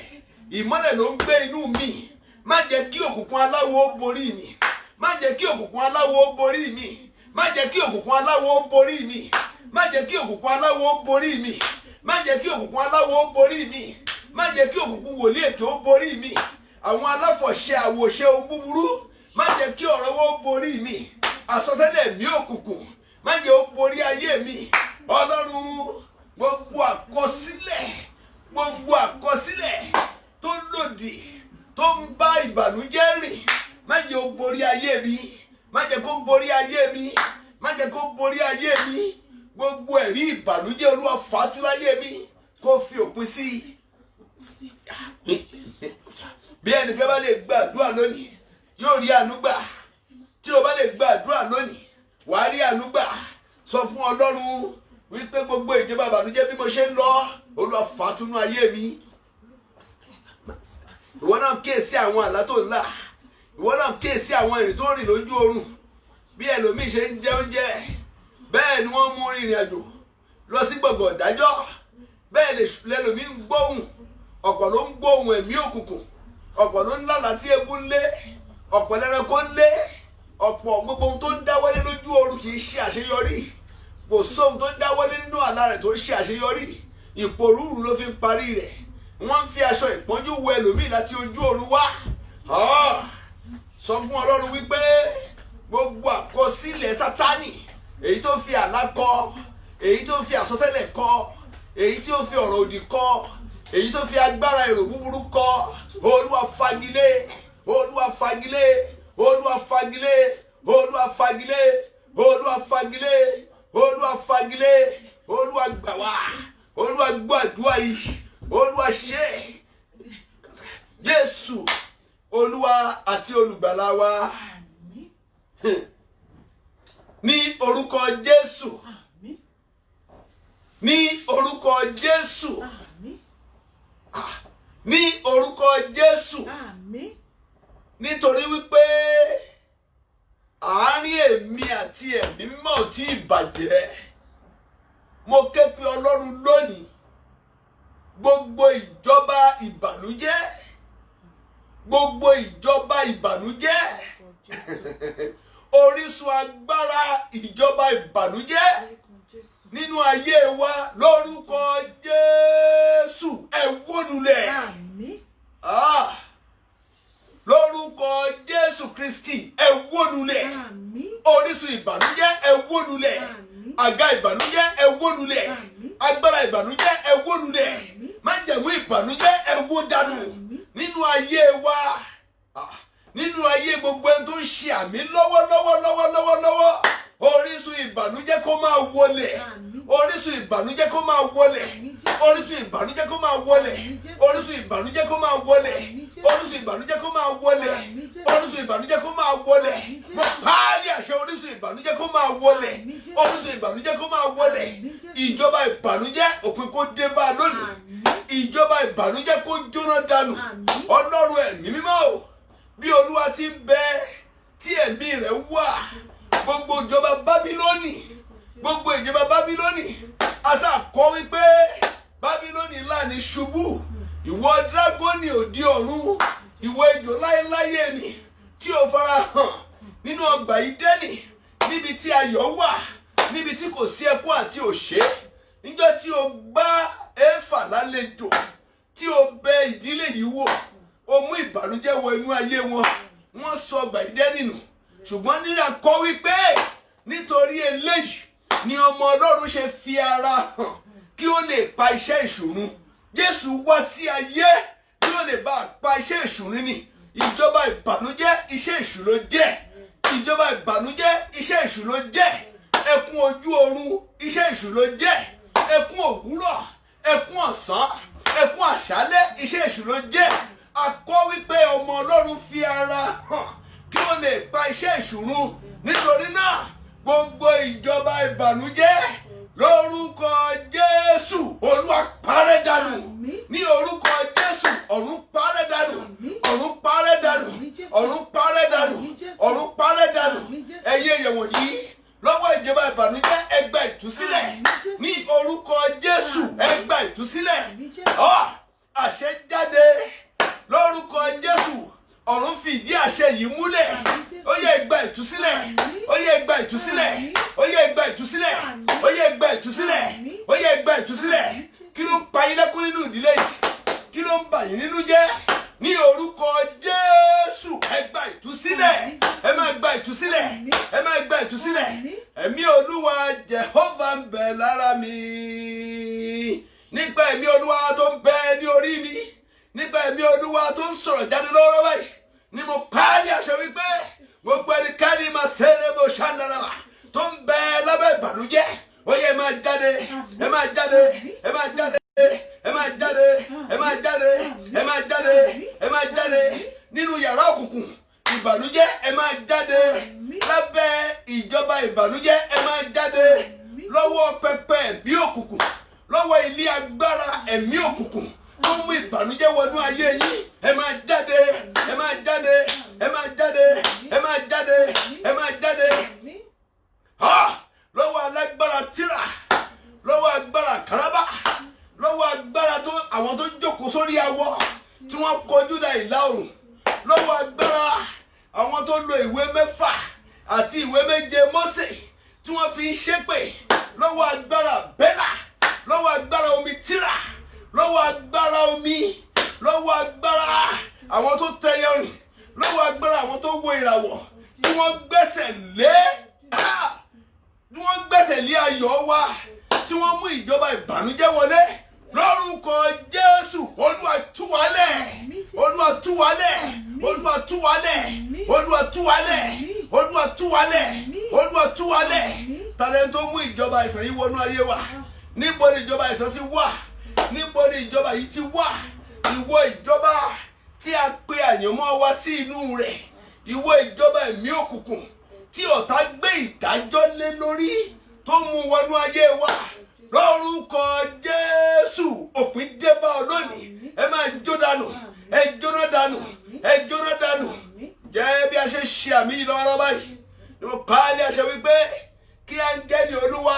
Ìmọ́lẹ̀ ló ń gbé inú mi. Má jẹ́ kí òkùnkùn aláwo borí mi. Má jẹ́ kí òkùnkùn aláwo borí mi. Má jẹ́ kí òkùnkùn aláwo borí mi. Má jẹ́ kí òkùnkùn aláwo borí mi. Má jẹ́ kí òkùnkùn aláwo borí mi. Má jẹ́ kí òkùnkùn wòlíì èké ó borí mi. Àwọn aláfọ̀ṣẹ àwòṣe ohun búburú, má jẹ́ kí ọ̀rọ̀ wọn borí mi. Àsọtẹ́lẹ̀ mi òkùnkùn, má jẹ́ ó borí ayé mi. Ọlọ́run gbogbo àkọsílẹ̀ tó lòdì, tó ń bá ìbànújẹ́ rìn, má jẹ́ ó borí ayé mi. Má jẹ́ kó borí ayé mi. Má jẹ́ kó borí ayé mi. Gbogbo ẹ̀rí ìbànújẹ́ Olúwa fàtú láyé mi, kó fi òpin sí i. Bí ẹnìkan bá lè gbàdúrà lónìí, yóò rí àánú gbà. Tí o bá lè gbàdúrà lónìí, wàá rí àánú gbà. Sọ fún Ọlọ́run wípé gbogbo ìjọba ìbànújẹ́ bí mo ṣe ń lọ, Olúwa fàtúnú ayé mi. Ìwọ náà kíyèsí àwọn àlá tó ń lá. Ìwọ náà kíyèsí àwọn ìrìn tó ń rìn lójú oorun. Bí ẹlòmíì ṣe ń jẹ oúnjẹ, bẹ́ẹ̀ ni wọ́n mú rìnrìn àjò lọ sí gbọ̀ngàn ìdájọ́. Bẹ́ẹ̀ lẹ́lòmíì ń gbóhùn, ọ̀pọ̀ ló ń gbóhùn ẹ̀mí òkùnkùn, ọ̀pọ̀ ló ń lálàá tí egun ń lé, ọ̀pọ̀ lẹ́ranko ń lé, ọ̀pọ̀ gbogbo ohun tó ń dáwọ́lé lójú oorun kì í ṣe àṣeyọrí. Kò sóhun tó ń dáwọ́lé nínú àlá rẹ̀ tó ń ṣe àṣeyọrí. Ìpòrúurú ló fi ń parí rẹ̀. Wọ́n ń fi aṣọ ìpọ́njú wọ ẹlòmíì láti ojú oorun wá. Sọ fún Ọlọ́run wípé gbogbo àkọsílẹ̀ Sátánì, èyí tó fi àlá kọ, èyí tó fi àsọtẹ́lẹ̀ kọ, èyí tí ó fi ọ̀rọ̀ òdì kọ, èyí tó fi agbára èrò búburú kọ, Olúwa fagilé, Olúwa fagilé, Olúwa fagilé, Olúwa fagilé, Olúwa fagilé, Olúwa fagilé, Olúwa gbà wá, Olúwa gbọ́ àdúrà yìí, Olúwa ṣe Jésù Olúwa àti olùgbàlà wa. Ní orúkọ Jésù, ní orúkọ Jésù, ní orúkọ Jésù, nítorí wípé àárín èmi àti ẹ̀mí mímọ́ ò tí ì bàjẹ́. Mo ké pe Ọlọ́run lónìí, gbogbo ìjọba ìbànújẹ́, gbogbo ìjọba ìbànújẹ́, orísun agbára ìjọba ìbànújẹ́ nínú ayé wa lórúkọ Jésù ẹ wó lulẹ̀. Lórúkọ Jésù Kristi ẹ wó lulẹ̀. Orísun ìbànújẹ́ ẹ wó lulẹ̀. Àga ìbànújẹ́ ẹ wó lulẹ̀. Agbára ìbànújẹ́ ẹ wó lulẹ̀. Májẹ̀mú ìbànújẹ́ ẹ wó dànù nínú ayé wa, nínú ayé gbogbo ẹni tó ń ṣe àmì lọ́wọ́lọ́wọ́. Orísun ìbànújẹ́ kó máa wọlẹ̀. Orísun ìbànújẹ́ kó máa wọlẹ̀. Orísun ìbànújẹ́ kó máa wọlẹ̀. Orísun ìbànújẹ́ kó máa wọlẹ̀. Orísun ìbànújẹ́ kó máa wọlẹ̀. Orísun ìbànújẹ́ kó máa wọlẹ̀. Mo pàálí àṣẹ orísun ìbànújẹ́ kó máa wọlẹ̀. Orísun ìbànújẹ́ kó máa wọlẹ̀. Ìjọba ìbànújẹ́ òpin kó dé bá lónìí. Ìjọba ìbànújẹ́ kó jóná dànù. Ọlọ́run ẹ̀mí mímọ́ o, bí Olúwa ti ń bẹ tí ẹ̀mí rẹ̀ wà, gbogbo ìjọba Bábílónì, gbogbo ìjọba Bábílónì, àṣà kọ wípé Bábílónì ńlá ní ṣubú. Ìwọ dragoni òdi ọ̀run, ìwọ ejò láéláyé ni tí ó fara hàn nínú ọgbà Édẹ́nì, níbi tí ayọ̀ wà, níbi tí kò sí ẹkún àti òṣè. Níjọ́ tí o gbá Éfà lálejò tí o bẹ ìdílé yìí wò, o mú ìbànújẹ́ wọ inú ayé wọn, wọ́n sọ ọgbà Édẹ́nì nù. Ṣùgbọ́n ní àkọ́ wípé nítorí eléyìí ni ọmọ Ọlọ́run ṣe fi ara hàn kí ó lè pa iṣẹ́ èṣù run. Jésù wá sí ayé kí ó lè bá pa iṣẹ́ èṣù run ni. Ìjọba ìbànújẹ́ iṣẹ́ èṣù ló jẹ́. Ìjọba ìbànújẹ́ iṣẹ́ èṣù ló jẹ́. Ẹkún ojú oorun iṣẹ́ èṣù ló jẹ́. Ẹkún òwúrọ̀, ẹkún ọ̀sán, ẹkún àṣálẹ́ iṣẹ́ èṣù ló jẹ́. A kọ́ wípé ọmọ Ọlọ́run fi ara hàn kí ó lè pa iṣẹ́ èṣù run. Nítorí náà gbogbo ìjọba ìbànújẹ́ lórúkọ Jésù Olúwa parẹ́ dànù. Ní orúkọ Jésù ọ̀run parẹ́ dànù. Ọ̀run parẹ́ dànù. Ọ̀run parẹ́ dànù. Ọ̀run parẹ́ dànù. Ẹ̀yin èèyàn wọ̀nyí lọ́wọ́ ìjọba ìbànújẹ́ ẹ gba ìtúsílẹ̀. Ní orúkọ Jésù ẹ gba ìtúsílẹ̀. Àṣẹ jáde lórúkọ Jésù. Ọ̀run fi ìdí àṣẹ yìí múlẹ̀. Ó yẹ ẹ gba ìtúsílẹ̀. Ó yẹ ẹ gba ìtúsílẹ̀. Ó yẹ ẹ gba ìtúsílẹ̀. Ó yẹ ẹ gba ìtúsílẹ̀. Ó yẹ ẹ gba ìtúsílẹ̀. Kí ló ń pa yín lẹ́kún nínú ìdílé yìí? Kí ló ń bà yín nínú jẹ́? Ní orúkọ Jésù ẹ gba ìtúsílẹ̀. Ẹ máa gba ìtúsílẹ̀. Ẹ máa gba ìtúsílẹ̀. Ẹ̀mí Olúwa Jèhófà ń bẹ lára mi. Nípa ẹ̀mí Olúwa tó ń bẹ ní orí mi. Nípa ẹ̀mí Olúwa tó ń sọ̀rọ̀ jáde lọ́wọ́ báyìí ni mo pa á ní àṣẹ wípé gbogbo ẹnikẹ́ni máa ṣẹlẹ̀ bó ṣàǹdàrà tó ń bẹ lábẹ́ ìbànújẹ́. Ó yẹ ẹ máa jáde, ẹ máa jáde, ẹ máa jáde, ẹ máa jáde, ẹ máa jáde, ẹ máa jáde, ẹ máa jáde nínú yàrá òkùnkùn ìbànújẹ́. Ẹ máa jáde lábẹ́ ìjọba ìbànújẹ́. Ẹ máa jáde lọ́wọ́ pẹpẹ ẹ̀mí òkùnkùn, lọ́wọ́ ilé agbára ẹ̀mí òkùnkùn tó mú ìbànújẹ́ wọnú ayé yín. Ẹ máa jáde, ẹ máa jáde, ẹ máa jáde, ẹ máa jáde, ẹ máa jáde. Lọ́wọ́ alágbára tírà, lọ́wọ́ agbára kàrábà, lọ́wọ́ agbára tó àwọn tó jókòó sórí awọ tí wọ́n kọjú dá ìlà oòrùn, lọ́wọ́ agbára àwọn tó lo ìwé 6 àti ìwé 7 Mósè tí wọ́n fi ń ṣépè, lọ́wọ́ agbára bẹ́là, lọ́wọ́ agbára omi tírà, lọ́wọ́ agbára omi, lọ́wọ́ agbára àwọn tó tẹyẹ rìn, lọ́wọ́ agbára àwọn tó wo ìràwọ̀ tí wọ́n gbẹ́sẹ̀ lé ayọ̀ wa, tí wọ́n mú ìjọba ìbànújẹ́ wọlé. Lórúkọ Jésù Olúwa tú wa lẹ̀. Olúwa tú wa lẹ̀. Olúwa tú wa lẹ̀. Olúwa tú wa lẹ̀. Olúwa tú wa lẹ̀. Olúwa tú wa lẹ̀. Talent tó mú ìjọba àìsàn yìí wọnú ayé wa. Níbo ni ìjọba àìsàn ti wà? Níbo ni ìjọba yìí ti wà? Ìwọ ìjọba tí a pe àyànmọ́ wa sí inú rẹ̀. Ìwọ ìjọba ẹ̀mí òkùnkùn tí ọ̀tá gbé ìdájọ́ lé lórí tó mú wọnú ayé wa. Lórúkọ Jésù òpin dé bá ọ lónìí. Ẹ máa jó dànù. Ẹ jóná dànù. Ẹ jóná dànù. Jẹ́ bí a ṣe ṣe àmì yìí lọ́wọ́lọ́wọ́ báyìí ni mo pa á ní àṣẹ wípé kí áńgẹ́lì Olúwa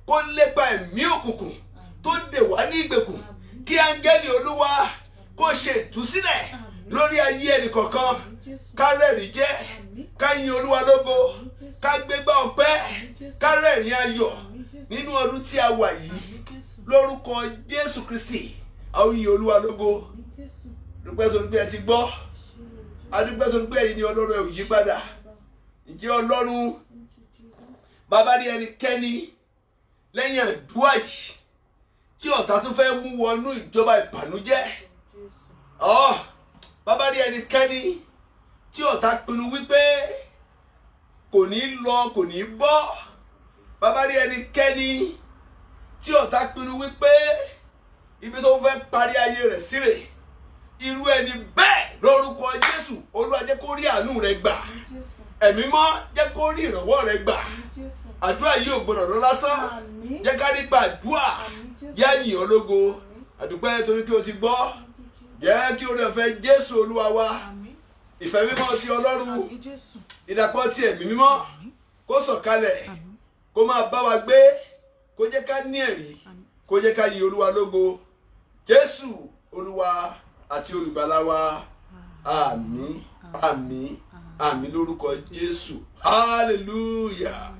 kó lépa ẹ̀mí òkùnkùn tó dè wá ní ìgbèkùn. Kí áńgẹ́lì Olúwa kó ṣe ìtúsílẹ̀ lórí ayé ẹnì kọ̀ọ̀kan. Ká rẹ́rìí jẹ́, ká yin Olúwa lógo, ká gbégbá ọpẹ́, ká rẹ́rìn ayọ̀ nínú ọdún tí a wà yìí. Lórúkọ Jésù Kristi a ó yin Olúwa lógo. Dúpẹ́ torí pé ẹ ti gbọ́. A dúpẹ́ torí pé ẹ̀yin ni Ọlọ́run ẹ ò yí padà. Ǹjẹ́ Ọlọ́run bàbá rí ẹnikẹ́ni lẹ́yìn àdúrà yìí tí ọ̀tá tún fẹ́ mú wọnú ìjọba ìbànújẹ́? Bàbá rí ẹnikẹ́ni tí ọ̀tá pinnu wípé kò ní lọ, kò ní bọ́. Bàbá rí ẹnikẹ́ni tí ọ̀tá pinnu wípé ibi tó fẹ́ parí ayé rẹ̀ síre, irú ẹni bẹ́ẹ̀ lórúkọ Jésù Olúwa jẹ́ kó rí àánú rẹ̀ gbà. Ẹ̀mí mọ́ jẹ́ kó rí ìrànwọ́ rẹ̀ gbà. Àdúrà yìí ò gbọdọ̀ lọ lásán. Jẹ́ ká nípa àdúrà yá yìn ọ́ lógo. Àdúpẹ́ torí pé o ti gbọ́. Jẹ́ kí o rẹ̀ fẹ́ Jésù Olúwa wa. Ìfẹ́ mímọ́ ti Ọlọ́run, ìdàpọ̀ ti ẹ̀mí mímọ́ kó sọ̀kalẹ̀, kó máa bá wa gbé, kó jẹ́ ká ní ẹ̀rí, kó jẹ́ ká yìn Olúwa lógo. Jésù Olúwa àti olùgbàlà wa. Àmín, àmín, àmín lórúkọ Jésù. Hallelujah.